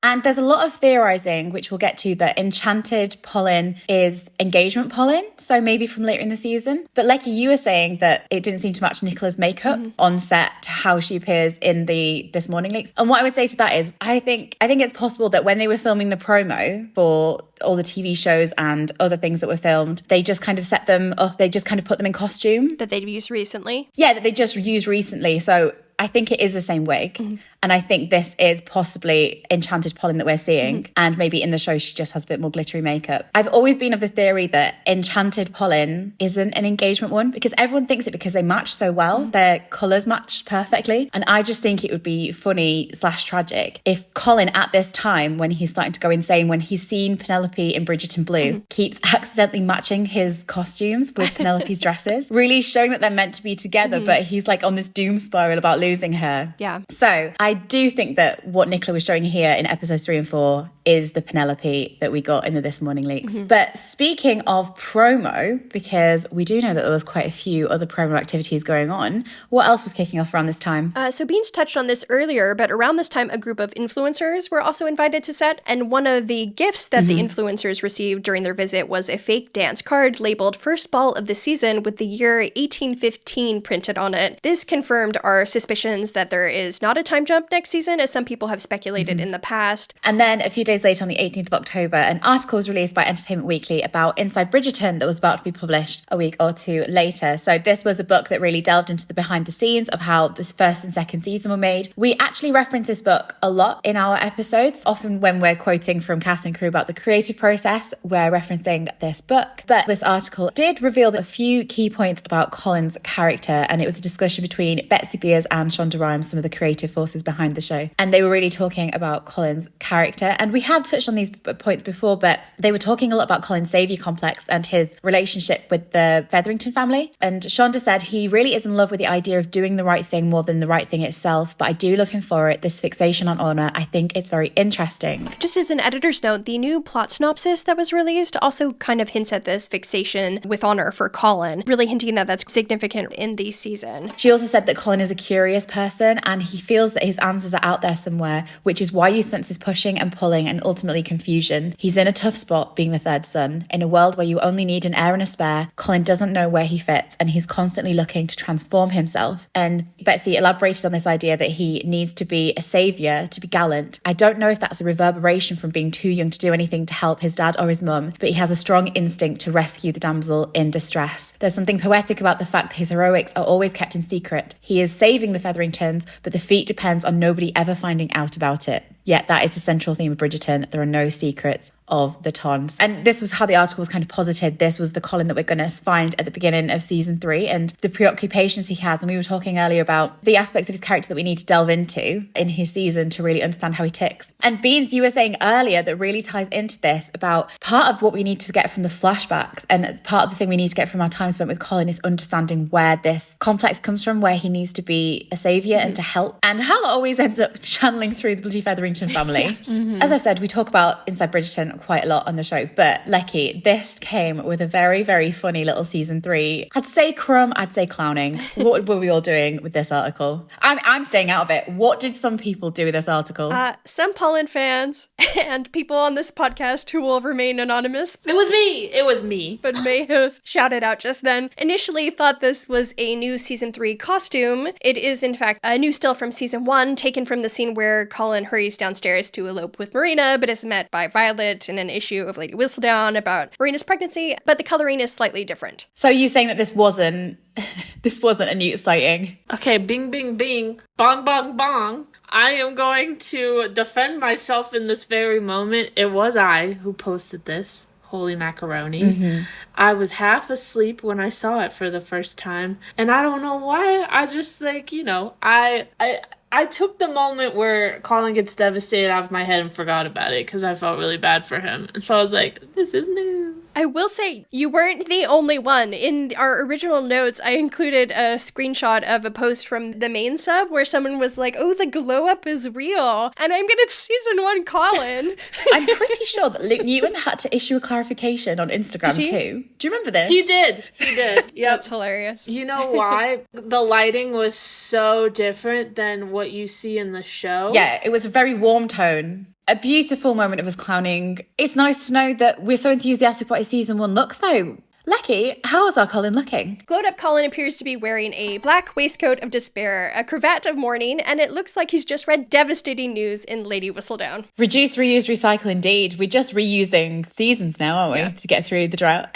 And there's a lot of theorising, which we'll get to, that Enchanted Polin is engagement Polin, so maybe from later in the season. But like you were saying that it didn't seem to match Nicola's makeup on set to how she appears in the This Morning leaks. And what I would say to that is, I think it's possible that when they were filming the promo for all the TV shows and other things that were filmed, they just kind of set them up, they just kind of put them in costume. That they've used recently? Yeah, that they just used recently. So I think it is the same wig. And I think this is possibly Enchanted Polin that we're seeing. And maybe in the show, she just has a bit more glittery makeup. I've always been of the theory that Enchanted Polin isn't an engagement one because everyone thinks it because they match so well. Their colours match perfectly. And I just think it would be funny / tragic if Colin at this time, when he's starting to go insane, when he's seen Penelope in Bridgerton blue, keeps accidentally matching his costumes with Penelope's dresses, really showing that they're meant to be together, but he's like on this doom spiral about losing her. Yeah. So I do think that what Nicola was showing here in episodes 3 and 4 is the Penelope that we got in the This Morning leaks. But speaking of promo, because we do know that there was quite a few other promo activities going on, what else was kicking off around this time? So Beans touched on this earlier, but around this time, a group of influencers were also invited to set. And one of the gifts that the influencers received during their visit was a fake dance card labeled First Ball of the Season with the year 1815 printed on it. This confirmed our suspicions that there is not a time jump next season, as some people have speculated in the past. And then a few days later, on the 18th of October, an article was released by Entertainment Weekly about Inside Bridgerton that was about to be published a week or two later. So this was a book that really delved into the behind the scenes of how this first and second season were made. We actually reference this book a lot in our episodes. Often when we're quoting from cast and crew about the creative process, we're referencing this book. But this article did reveal a few key points about Colin's character, and it was a discussion between Betsy and Shonda Rhimes, some of the creative forces behind the show. And they were really talking about Colin's character. And we have touched on these points before, but they were talking a lot about Colin's savior complex and his relationship with the Featherington family. And Shonda said he really is in love with the idea of doing the right thing more than the right thing itself, but I do love him for it. This fixation on honour, I think it's very interesting. Just as an editor's note, the new plot synopsis that was released also kind of hints at this fixation with honour for Colin, really hinting that that's significant in the season. She also said that Colin is a curious person and he feels that his answers are out there somewhere, which is why you sense his pushing and pulling and ultimately confusion. He's in a tough spot being the third son. In a world where you only need an heir and a spare, Colin doesn't know where he fits and he's constantly looking to transform himself. And Betsy elaborated on this idea that he needs to be a saviour, to be gallant. I don't know if that's a reverberation from being too young to do anything to help his dad or his mum, but he has a strong instinct to rescue the damsel in distress. There's something poetic about the fact that his heroics are always kept in secret. He is saving the Featheringtons, but the feat depends on nobody ever finding out about it. Yet that is the central theme of Bridgerton. There are no secrets of the Tons. And this was how the article was kind of posited. This was the Colin that we're going to find at the beginning of season 3 and the preoccupations he has. And we were talking earlier about the aspects of his character that we need to delve into in his season to really understand how he ticks. And Beans, you were saying earlier that really ties into this about part of what we need to get from the flashbacks and part of the thing we need to get from our time spent with Colin is understanding where this complex comes from, where he needs to be a saviour and to help. And Hal always ends up channeling through the bloody Featherington family. Yes. Mm-hmm. As I've said, we talk about Inside Bridgerton quite a lot on the show, but Lecky, this came with a very, very funny little season 3. I'd say crumb, I'd say clowning. What were we all doing with this article? I'm staying out of it. What did some people do with this article? Some Polin fans and people on this podcast who will remain anonymous. It was me. But may have shouted out just then. Initially thought this was a new season 3 costume. It is in fact a new still from season 1, taken from the scene where Colin hurries downstairs to elope with Marina, but is met by Violet in an issue of Lady Whistledown about Marina's pregnancy, but the coloring is slightly different. So you're saying that this wasn't a Newt sighting? Okay, bing, bing, bing, bong, bong, bong. I am going to defend myself in this very moment. It was I who posted this. Holy macaroni. Mm-hmm. I was half asleep when I saw it for the first time. And I don't know why. I just think, I took the moment where Colin gets devastated out of my head and forgot about it because I felt really bad for him. And so I was like, this is new. I will say, you weren't the only one. In our original notes, I included a screenshot of a post from the main sub where someone was like, oh, the glow up is real. And I'm going to season 1 Colin. I'm pretty sure that Luke Newton had to issue a clarification on Instagram too. Do you remember this? He did. Yeah, that's hilarious. You know why? The lighting was so different than what you see in the show. Yeah, it was a very warm tone. A beautiful moment of us clowning. It's nice to know that we're so enthusiastic about his season 1 looks though. Lecky, how is our Colin looking? Glowed up Colin appears to be wearing a black waistcoat of despair, a cravat of mourning, and it looks like he's just read devastating news in Lady Whistledown. Reduce, reuse, recycle indeed. We're just reusing seasons now, aren't we, to get through the drought?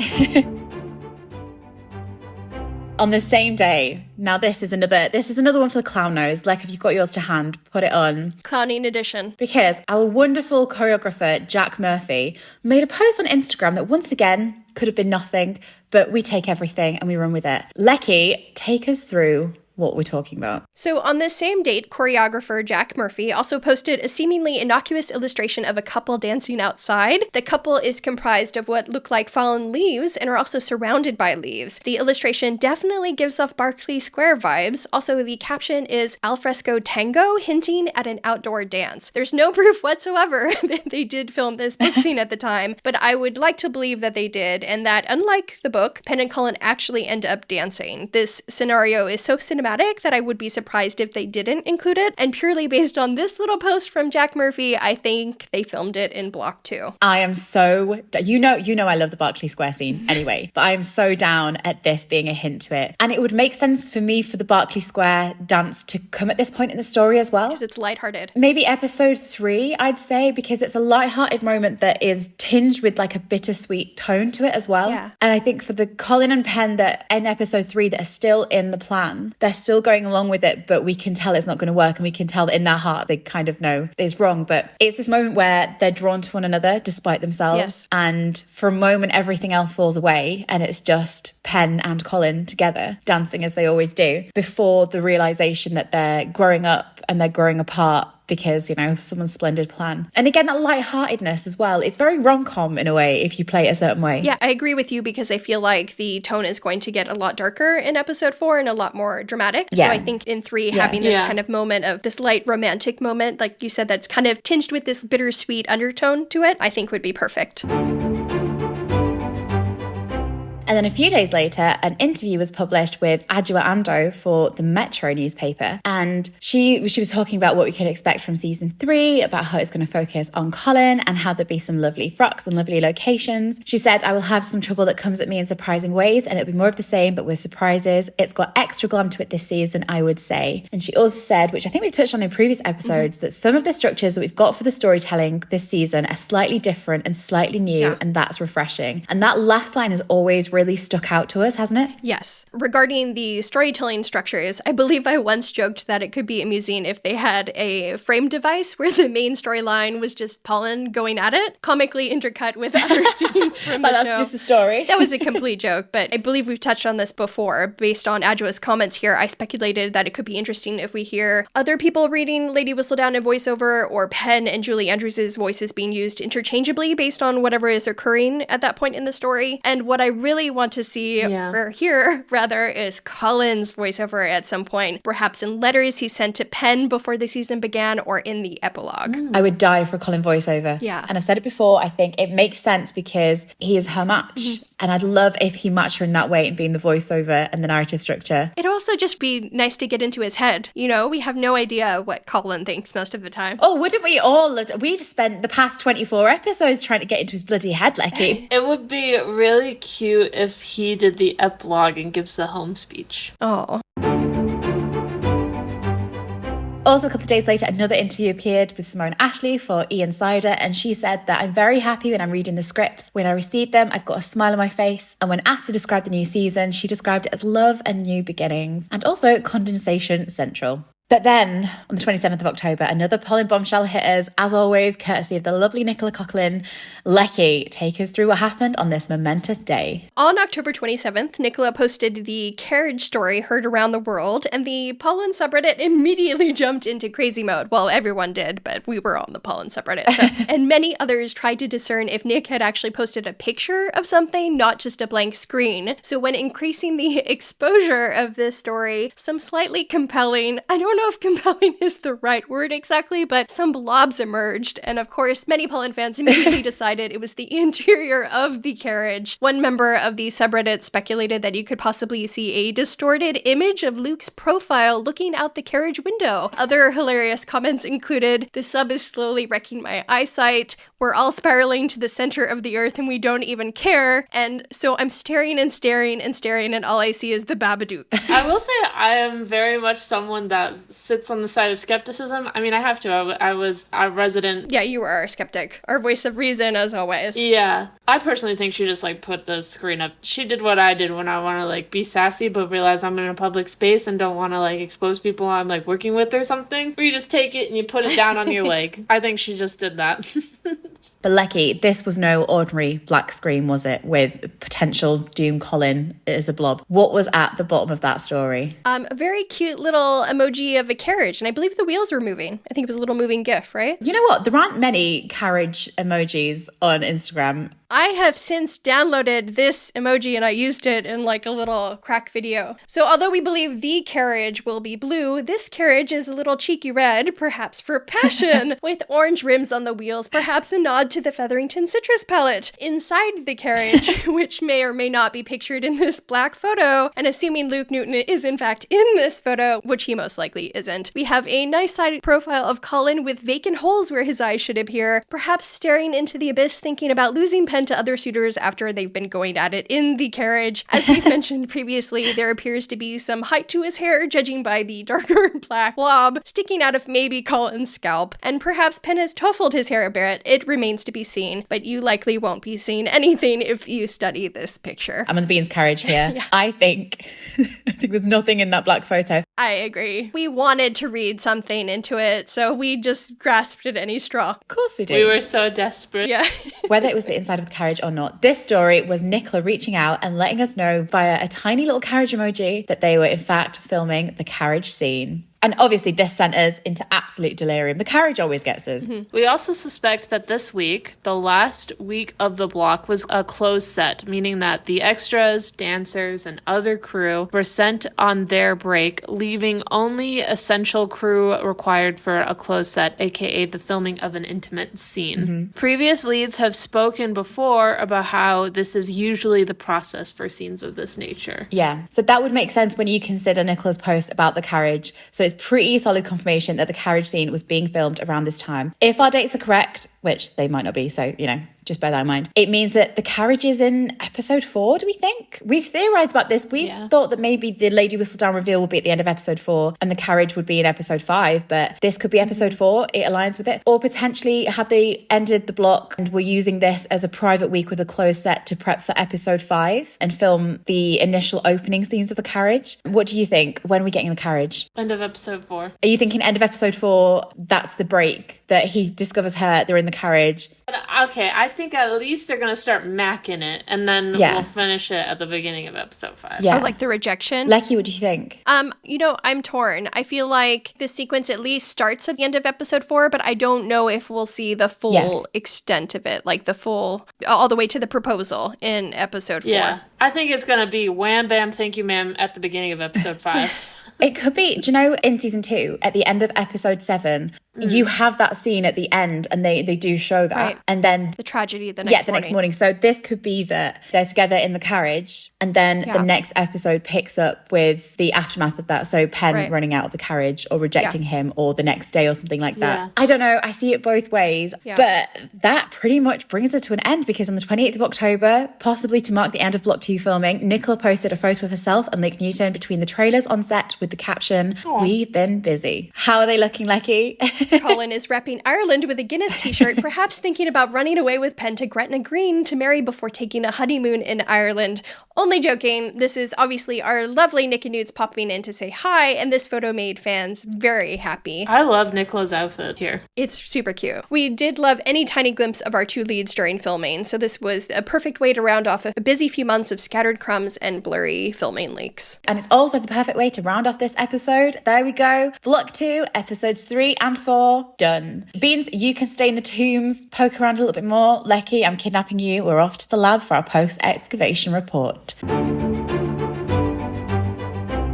On the same day, now this is another one for the clown nose. Like, if you've got yours to hand, put it on. Clowning edition. Because our wonderful choreographer, Jack Murphy, made a post on Instagram that once again could have been nothing, but we take everything and we run with it. Lecky, take us through what we're talking about. So on this same date, choreographer Jack Murphy also posted a seemingly innocuous illustration of a couple dancing outside. The couple is comprised of what look like fallen leaves and are also surrounded by leaves. The illustration definitely gives off Berkeley Square vibes. Also, the caption is alfresco tango, hinting at an outdoor dance. There's no proof whatsoever that they did film this book scene at the time, but I would like to believe that they did, and that unlike the book, Penn and Colin actually end up dancing. This scenario is so cinematic that I would be surprised if they didn't include it, and purely based on this little post from Jack Murphy, I think they filmed it in block 2. I am so, you know I love the Berkeley Square scene anyway, but I am so down at this being a hint to it. And it would make sense for me for the Berkeley Square dance to come at this point in the story as well. Because it's lighthearted. Maybe episode 3, I'd say, because it's a lighthearted moment that is tinged with like a bittersweet tone to it as well. Yeah. And I think for the Colin and Penn that in episode 3 that are still in the plan, they're still going along with it, but we can tell it's not going to work, and we can tell that in their heart they kind of know it's wrong. But it's this moment where they're drawn to one another despite themselves. Yes. And for a moment, everything else falls away, and it's just Pen and Colin together, dancing as they always do, before the realization that they're growing up and they're growing apart because, you know, of someone's splendid plan. And again, that lightheartedness as well. It's very rom-com in a way if you play it a certain way. Yeah, I agree with you because I feel like the tone is going to get a lot darker in episode 4 and a lot more dramatic. Yeah. So I think in 3, having this kind of moment of this light romantic moment, like you said, that's kind of tinged with this bittersweet undertone to it, I think would be perfect. And then a few days later, an interview was published with Adjoa Ando for the Metro newspaper. And she was talking about what we could expect from season 3, about how it's going to focus on Colin and how there'd be some lovely frocks and lovely locations. She said, I will have some trouble that comes at me in surprising ways, and it'll be more of the same, but with surprises. It's got extra glam to it this season, I would say. And she also said, which I think we've touched on in previous episodes, that some of the structures that we've got for the storytelling this season are slightly different and slightly new, and that's refreshing. And that last line has always really stuck out to us, hasn't it? Yes. Regarding the storytelling structures, I believe I once joked that it could be amusing if they had a frame device where the main storyline was just Polin going at it, comically intercut with other scenes from the show. That's just the story. That was a complete joke, but I believe we've touched on this before. Based on Adjoa's comments here, I speculated that it could be interesting if we hear other people reading Lady Whistledown in voiceover, or Pen and Julie Andrews' voices being used interchangeably based on whatever is occurring at that point in the story. And what I really want to see, or hear rather, is Colin's voiceover at some point, perhaps in letters he sent to Pen before the season began, or in the epilogue. I would die for Colin voiceover. Yeah. And I've said it before, I think it makes sense because he is her match. And I'd love if he matched her in that way and being the voiceover and the narrative structure. It'd also just be nice to get into his head. You know, we have no idea what Colin thinks most of the time. Oh, wouldn't we all? We've spent the past 24 episodes trying to get into his bloody head, Lecky. It would be really cute if he did the epilogue and gives the home speech. Oh. Also, a couple of days later, another interview appeared with Simone Ashley for E! Insider, and she said that I'm very happy when I'm reading the scripts. When I received them, I've got a smile on my face. And when asked to describe the new season, she described it as love and new beginnings, and also condensation central. But then, on the 27th of October, another Polin bombshell hit us, as always, courtesy of the lovely Nicola Coughlan. Lecky, take us through what happened on this momentous day. On October 27th, Nicola posted the Carriage story heard around the world, and the Polin subreddit immediately jumped into crazy mode. Well, everyone did, but we were on the Polin subreddit. So. And many others tried to discern if Nick had actually posted a picture of something, not just a blank screen. So when increasing the exposure of this story, some slightly compelling, I don't know if compelling is the right word exactly, but some blobs emerged. And of course, many Polin fans immediately decided it was the interior of the carriage. One member of the subreddit speculated that you could possibly see a distorted image of Luke's profile looking out the carriage window. Other hilarious comments included, the sub is slowly wrecking my eyesight, we're all spiraling to the center of the earth and we don't even care, and so I'm staring and staring and staring and all I see is the Babadook. I will say I am very much someone that sits on the side of skepticism. I mean, I have to. I was a resident. Yeah, you are our skeptic. Our voice of reason, as always. Yeah. I personally think she just, put the screen up. She did what I did when I want to, be sassy, but realize I'm in a public space and don't want to, expose people I'm, working with or something. Where you just take it and you put it down on your leg. I think she just did that. But Lecky, this was no ordinary black screen, was it? With potential doom Colin as a blob. What was at the bottom of that story? A very cute little emoji of a carriage, and I believe the wheels were moving. I think it was a little moving GIF, right? You know what? There aren't many carriage emojis on Instagram. I have since downloaded this emoji and I used it in a little crack video. So although we believe the carriage will be blue, this carriage is a little cheeky red, perhaps for passion, with orange rims on the wheels, perhaps a nod to the Featherington citrus palette. Inside the carriage, which may or may not be pictured in this black photo, and assuming Luke Newton is in fact in this photo, which he most likely isn't, we have a nice side profile of Colin with vacant holes where his eyes should appear, perhaps staring into the abyss thinking about losing Pen to other suitors after they've been going at it in the carriage. As we've mentioned previously, there appears to be some height to his hair, judging by the darker black blob sticking out of maybe Colin's scalp, and perhaps Pen has tousled his hair a bit. It remains to be seen, but you likely won't be seeing anything if you study this picture. I'm on the Beans carriage here. Yeah. I think there's nothing in that black photo. I agree. We wanted to read something into it, so we just grasped at any straw. Of course we did. We were so desperate. Yeah. Whether it was the inside of the carriage or not, this story was Nicola reaching out and letting us know via a tiny little carriage emoji that they were in fact filming the carriage scene. And obviously this sent us into absolute delirium. The carriage always gets us. We also suspect that this week, the last week of the block, was a closed set, meaning that the extras, dancers, and other crew were sent on their break, leaving only essential crew required for a closed set, aka the filming of an intimate scene. Previous leads have spoken before about how this is usually the process for scenes of this nature. Yeah, so that would make sense when you consider Nicola's post about the carriage. So it's pretty solid confirmation that the carriage scene was being filmed around this time. If our dates are correct, which they might not be, so, just bear that in mind. It means that the carriage is in episode 4, do we think? We've theorised about this. We've thought that maybe the Lady Whistledown reveal will be at the end of episode 4 and the carriage would be in episode 5, but this could be episode 4. It aligns with it. Or potentially had they ended the block and were using this as a private week with a closed set to prep for episode 5 and film the initial opening scenes of the carriage. What do you think? When are we getting the carriage? End of episode 4. Are you thinking end of episode 4, that's the break, that he discovers her, they're in the carriage? Okay, I think at least they're going to start macking it, and then we'll finish it at the beginning of episode 5. Yeah. Or like the rejection. Lecky, what do you think? I'm torn. I feel like this sequence at least starts at the end of episode 4, but I don't know if we'll see the full extent of it, like the full, all the way to the proposal in episode 4. Yeah, I think it's going to be wham, bam, thank you, ma'am, at the beginning of episode 5. It could be, do you know, in season 2, at the end of episode 7, you have that scene at the end and they do show that. Right. And then the tragedy the next morning. Next morning. So this could be that they're together in the carriage and then the next episode picks up with the aftermath of that. So Penn running out of the carriage or rejecting him or the next day or something like that. Yeah. I don't know. I see it both ways. Yeah. But that pretty much brings us to an end because on the 28th of October, possibly to mark the end of Block 2 filming, Nicola posted a photo of herself and Lake Newton between the trailers on set with the caption, "We've been busy." How are they looking, Lecky? Colin is repping Ireland with a Guinness t-shirt, perhaps thinking about running away with Penn to Gretna Green to marry before taking a honeymoon in Ireland. Only joking. This is obviously our lovely Nick and Newts popping in to say hi, and this photo made fans very happy. I love Nicola's outfit here. It's super cute. We did love any tiny glimpse of our two leads during filming, so this was a perfect way to round off a busy few months of scattered crumbs and blurry filming leaks. And it's also the perfect way to round off this episode. There we go. Block 2, episodes 3 and 4, done. Beans, you can stay in the tombs, poke around a little bit more. Lecky, I'm kidnapping you. We're off to the lab for our post-excavation report.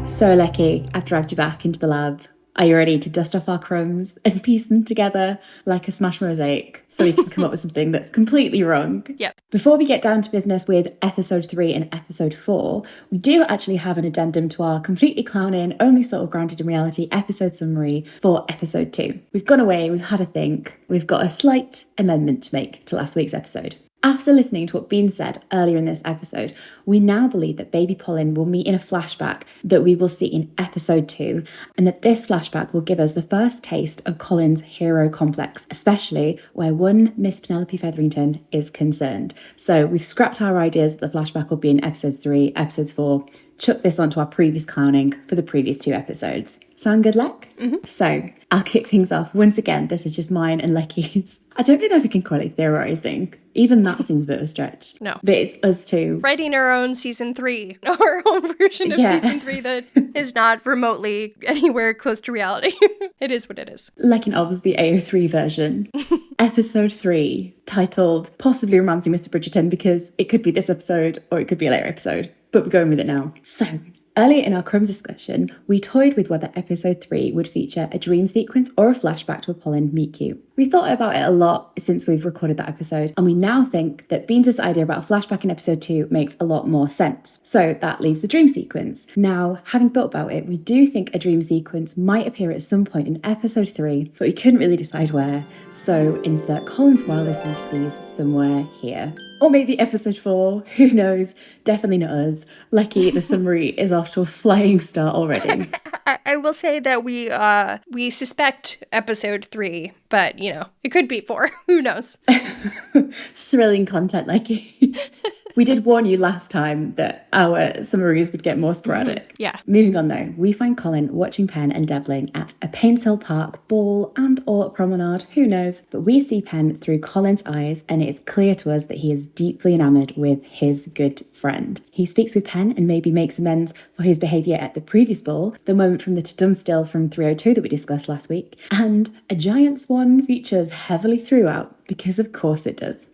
So, Lecky, I've dragged you back into the lab. Are you ready to dust off our crumbs and piece them together like a smash mosaic so we can come up with something that's completely wrong? Yep. Before we get down to business with episode 3 and episode 4, we do actually have an addendum to our completely clowning, only sort of grounded in reality episode summary for episode 2. We've gone away, we've had a think, we've got a slight amendment to make to last week's episode. After listening to what Bean said earlier in this episode, we now believe that baby Polin will meet in a flashback that we will see in episode 2, and that this flashback will give us the first taste of Colin's hero complex, especially where one Miss Penelope Featherington is concerned. So we've scrapped our ideas that the flashback will be in episodes 3, episodes 4, chuck this onto our previous clowning for the previous 2 episodes. Sound good, Leck? Mm-hmm. So I'll kick things off. Once again, this is just mine and Lecky's. I don't really know if we can call it theorising. Even that seems a bit of a stretch. No. But it's us two. Writing our own season 3, our own version of season 3 that is not remotely anywhere close to reality. It is what it is. Like an obviously AO3 version. Episode 3, titled Possibly Romancing Mr. Bridgerton, because it could be this episode or it could be a later episode. But we're going with it now. So, earlier in our Crumbs discussion, we toyed with whether episode 3 would feature a dream sequence or a flashback to a Polin meet cute. We thought about it a lot since we've recorded that episode, and we now think that Beans' idea about a flashback in episode 2 makes a lot more sense. So that leaves the dream sequence. Now, having thought about it, we do think a dream sequence might appear at some point in episode 3, but we couldn't really decide where. So insert Colin's wildest fantasies somewhere here. Or maybe episode 4, who knows? Definitely not us. Lecky, the summary is off to a flying start already. I will say that we suspect episode 3, but, you know, it could be 4. Who knows? Thrilling content, Lecky. We did warn you last time that our summaries would get more sporadic. Yeah. Moving on though, we find Colin watching Penn and dabbling at a Painshill Park ball and or promenade, who knows, but we see Penn through Colin's eyes and it is clear to us that he is deeply enamoured with his good friend. He speaks with Penn and maybe makes amends for his behaviour at the previous ball, the moment from the Tudum still from 302 that we discussed last week, and a giant swan features heavily throughout, because of course it does.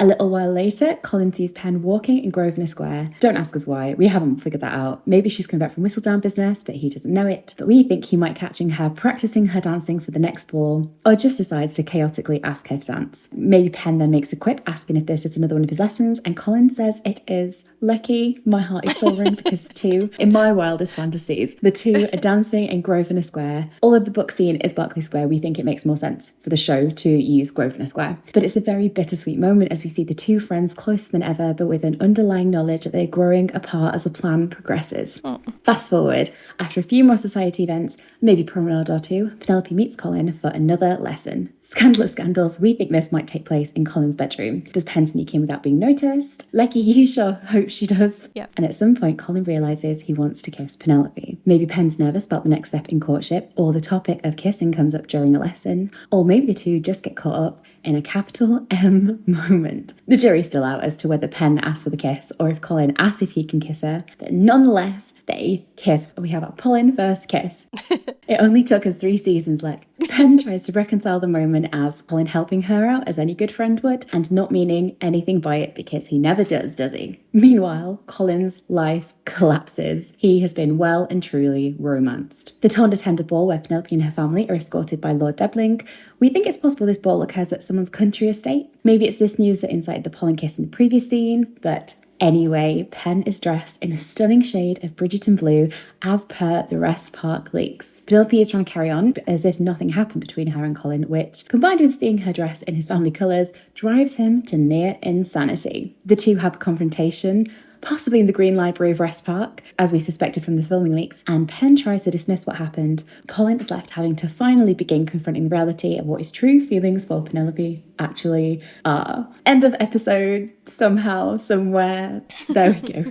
A little while later, Colin sees Penn walking in Grosvenor Square. Don't ask us why, we haven't figured that out. Maybe she's coming back from Whistledown business, but he doesn't know it. But we think he might catching her practicing her dancing for the next ball, or just decides to chaotically ask her to dance. Maybe Penn then makes a quip asking if this is another one of his lessons, and Colin says it is. Lucky, my heart is soaring because the two, in my wildest fantasies, the two are dancing in Grosvenor Square. Although the book scene is Berkeley Square, we think it makes more sense for the show to use Grosvenor Square. But it's a very bittersweet moment as we see the two friends closer than ever, but with an underlying knowledge that they're growing apart as the plan progresses. Fast forward, after a few more society events, maybe promenade or two, Penelope meets Colin for another lesson. Scandalous scandals, we think this might take place in Colin's bedroom. Does Penn sneak in without being noticed? Lucky you sure hope she does. Yep. And at some point, Colin realises he wants to kiss Penelope. Maybe Penn's nervous about the next step in courtship, or the topic of kissing comes up during a lesson, or maybe the two just get caught up in a capital M moment. The jury's still out as to whether Penn asks for the kiss or if Colin asks if he can kiss her, but nonetheless, they kiss. We have a Polin first kiss. It only took us 3 seasons, look. Penn tries to reconcile the moment as Colin helping her out as any good friend would, and not meaning anything by it because he never does he? Meanwhile, Colin's life collapses. He has been well and truly romanced. The Tonda attend a ball where Penelope and her family are escorted by Lord Debling. We think it's possible this ball occurs at someone's country estate. Maybe it's this news that incited the Polin kiss in the previous scene, but anyway, Penn is dressed in a stunning shade of Bridgerton blue as per the Rest Park leaks. Penelope is trying to carry on as if nothing happened between her and Colin, which, combined with seeing her dress in his family colours, drives him to near insanity. The two have a confrontation, possibly in the Green Library of Rest Park, as we suspected from the filming leaks, and Penn tries to dismiss what happened. Colin is left having to finally begin confronting the reality of what his true feelings for Penelope actually are. End of episode, somehow, somewhere. There we go.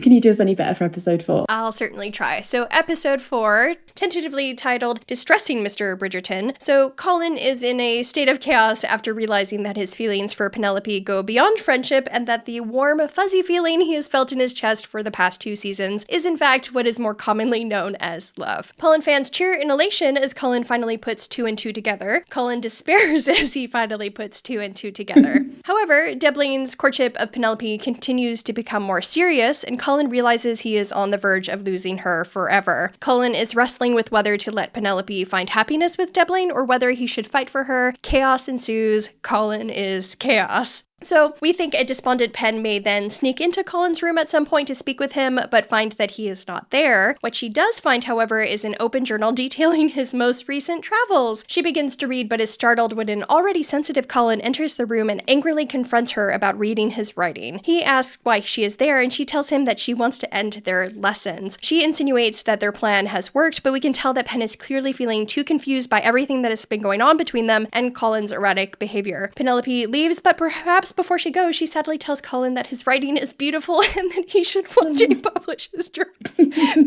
Can you do us any better for episode 4? I'll certainly try. So episode 4, tentatively titled Distressing Mr. Bridgerton. So Colin is in a state of chaos after realizing that his feelings for Penelope go beyond friendship and that the warm, fuzzy feeling he has felt in his chest for the past 2 seasons is in fact what is more commonly known as love. Polin fans cheer in elation as Colin finally puts 2 and 2 together. Colin despairs as he finally puts 2 and 2 together. However, Debling's courtship of Penelope continues to become more serious, and Colin realizes he is on the verge of losing her forever. Colin is wrestling with whether to let Penelope find happiness with Debling or whether he should fight for her. Chaos ensues. Colin is chaos. So we think a despondent Penn may then sneak into Colin's room at some point to speak with him, but find that he is not there. What she does find, however, is an open journal detailing his most recent travels. She begins to read, but is startled when an already sensitive Colin enters the room and angrily confronts her about reading his writing. He asks why she is there, and she tells him that she wants to end their lessons. She insinuates that their plan has worked, but we can tell that Penn is clearly feeling too confused by everything that has been going on between them and Colin's erratic behavior. Penelope leaves, but perhaps before she goes, she sadly tells Colin that his writing is beautiful and that he should one day publish his journal.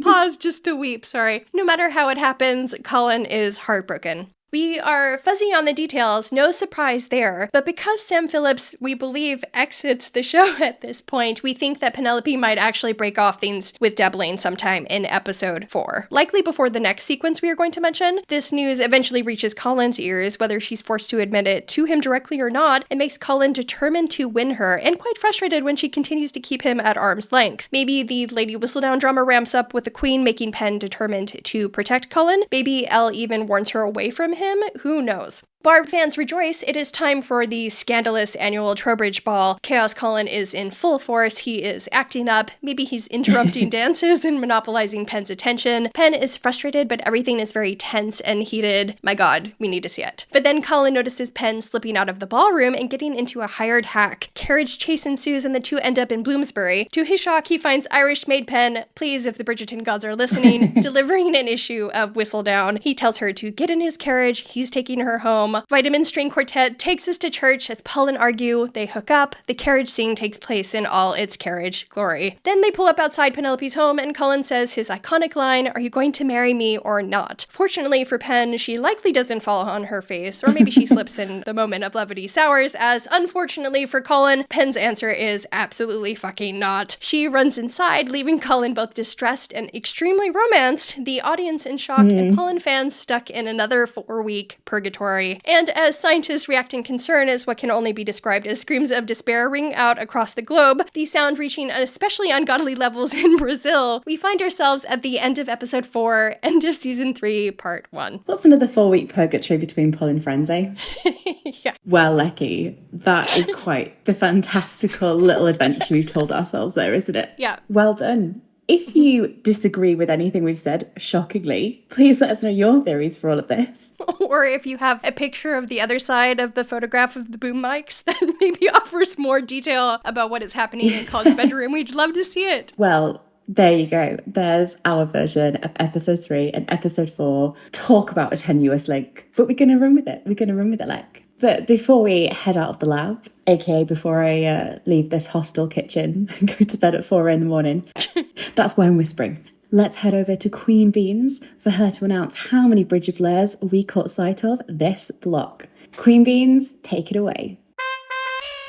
Pause just to weep, sorry. No matter how it happens, Colin is heartbroken. We are fuzzy on the details, no surprise there, but because Sam Phillips, we believe, exits the show at this point, we think that Penelope might actually break off things with Debling sometime in episode 4. Likely before the next sequence we are going to mention. This news eventually reaches Colin's ears, whether she's forced to admit it to him directly or not. It makes Colin determined to win her, and quite frustrated when she continues to keep him at arm's length. Maybe the Lady Whistledown drama ramps up with the Queen making Penn determined to protect Colin. Maybe Elle even warns her away from him, who knows? Barb fans rejoice. It is time for the scandalous annual Trowbridge Ball. Chaos Colin is in full force. He is acting up. Maybe he's interrupting dances and monopolizing Penn's attention. Penn is frustrated, but everything is very tense and heated. My God, we need to see it. But then Colin notices Penn slipping out of the ballroom and getting into a hired hack. Carriage chase ensues and the two end up in Bloomsbury. To his shock, he finds Irish maid Penn, please, if the Bridgerton gods are listening, delivering an issue of Whistledown. He tells her to get in his carriage. He's taking her home. home. Vitamin String Quartet takes us to church as Paul and argue. They hook up. The carriage scene takes place in all its carriage glory. Then they pull up outside Penelope's home and Colin says his iconic line, "Are you going to marry me or not?" Fortunately for Pen, she likely doesn't fall on her face, or maybe she slips in the moment of levity sours, as unfortunately for Colin, Pen's answer is absolutely fucking not. She runs inside, leaving Colin both distressed and extremely romanced, the audience in shock, and Polin fans stuck in another 4-week purgatory. And as scientists react in concern as what can only be described as screams of despair ring out across the globe, the sound reaching especially ungodly levels in Brazil, we find ourselves at the end of episode 4, end of season 3, part 1. What's another 4-week purgatory between Paul and friends, eh? Yeah. Well, Lecky, that is quite the fantastical little adventure we've told ourselves there, isn't it? Yeah. Well done. If you disagree with anything we've said, shockingly, please let us know your theories for all of this. Or if you have a picture of the other side of the photograph of the boom mics that maybe offers more detail about what is happening in Colin's bedroom, we'd love to see it. Well, there you go. There's our version of episode 3 and episode 4. Talk about a tenuous link. But we're going to run with it. We're going to run with it, like. But before we head out of the lab, aka before I leave this hostel kitchen and go to bed at 4 in the morning, that's why I'm whispering. Let's head over to Queen Beans for her to announce how many Bridge of Flares we caught sight of this block. Queen Beans, take it away.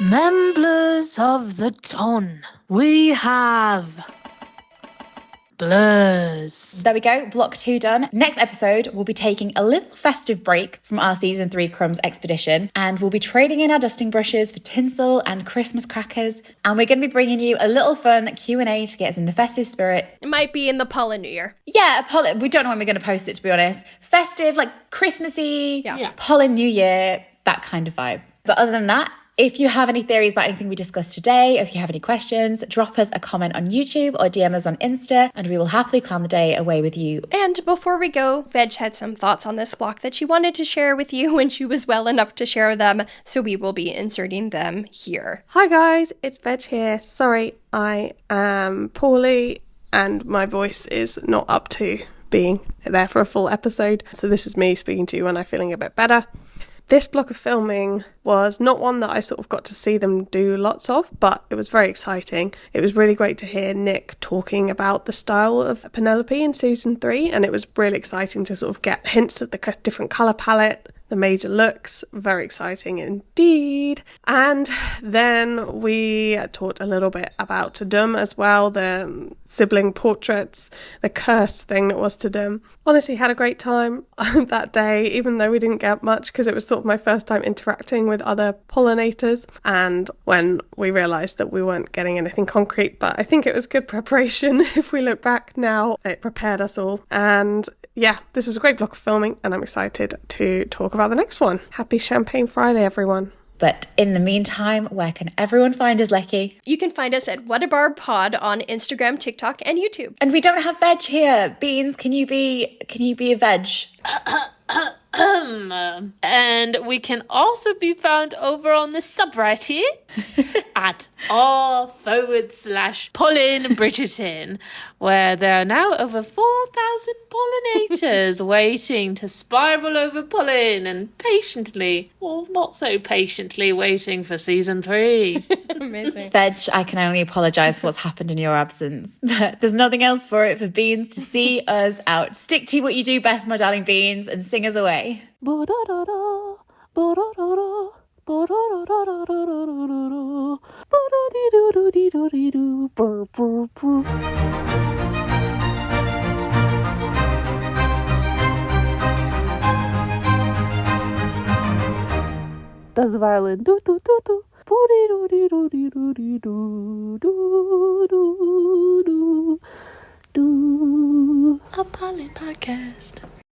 Members of the Ton, we have Blurs. There we go, block 2 done. Next episode, we'll be taking a little festive break from our season 3 Crumbs expedition, and we'll be trading in our dusting brushes for tinsel and Christmas crackers, and we're going to be bringing you a little fun Q&A to get us in the festive spirit. It might be in the Polin New Year. Yeah, we don't know when we're going to post it, to be honest. Festive, like Christmassy, Yeah. Polin New Year, that kind of vibe. But other than that, if you have any theories about anything we discussed today, or if you have any questions, drop us a comment on YouTube or DM us on Insta, and we will happily clown the day away with you. And before we go, Veg had some thoughts on this block that she wanted to share with you when she was well enough to share them, so we will be inserting them here. Hi guys, it's Veg here. Sorry, I am poorly and my voice is not up to being there for a full episode. So this is me speaking to you when I'm feeling a bit better. This block of filming was not one that I sort of got to see them do lots of, but it was very exciting. It was really great to hear Nick talking about the style of Penelope in season 3, and it was really exciting to sort of get hints of the different colour palette, the major looks. Very exciting indeed. And then we talked a little bit about Tudum as well, the sibling portraits, the cursed thing that was Tudum. Honestly, had a great time that day, even though we didn't get much, because it was sort of my first time interacting with other pollinators, and when we realised that we weren't getting anything concrete, but I think it was good preparation. If we look back now, it prepared us all. And yeah, this was a great block of filming, and I'm excited to talk about the next one. Happy Champagne Friday, everyone. But in the meantime, where can everyone find us, Lecky? You can find us at What a Barb Pod on Instagram, TikTok, and YouTube. And we don't have Veg here. Beans, can you be a veg? And we can also be found over on the subreddit at r/Polin Bridgerton, where there are now over 4,000 pollinators waiting to spiral over pollen and patiently, or not so patiently, waiting for season 3. Amazing. Veg, I can only apologise for what's happened in your absence. But there's nothing else for it for Beans to see us out. Stick to what you do best, my darling Beans, and sing us away. Das violin. Do do do do. A Polin podcast.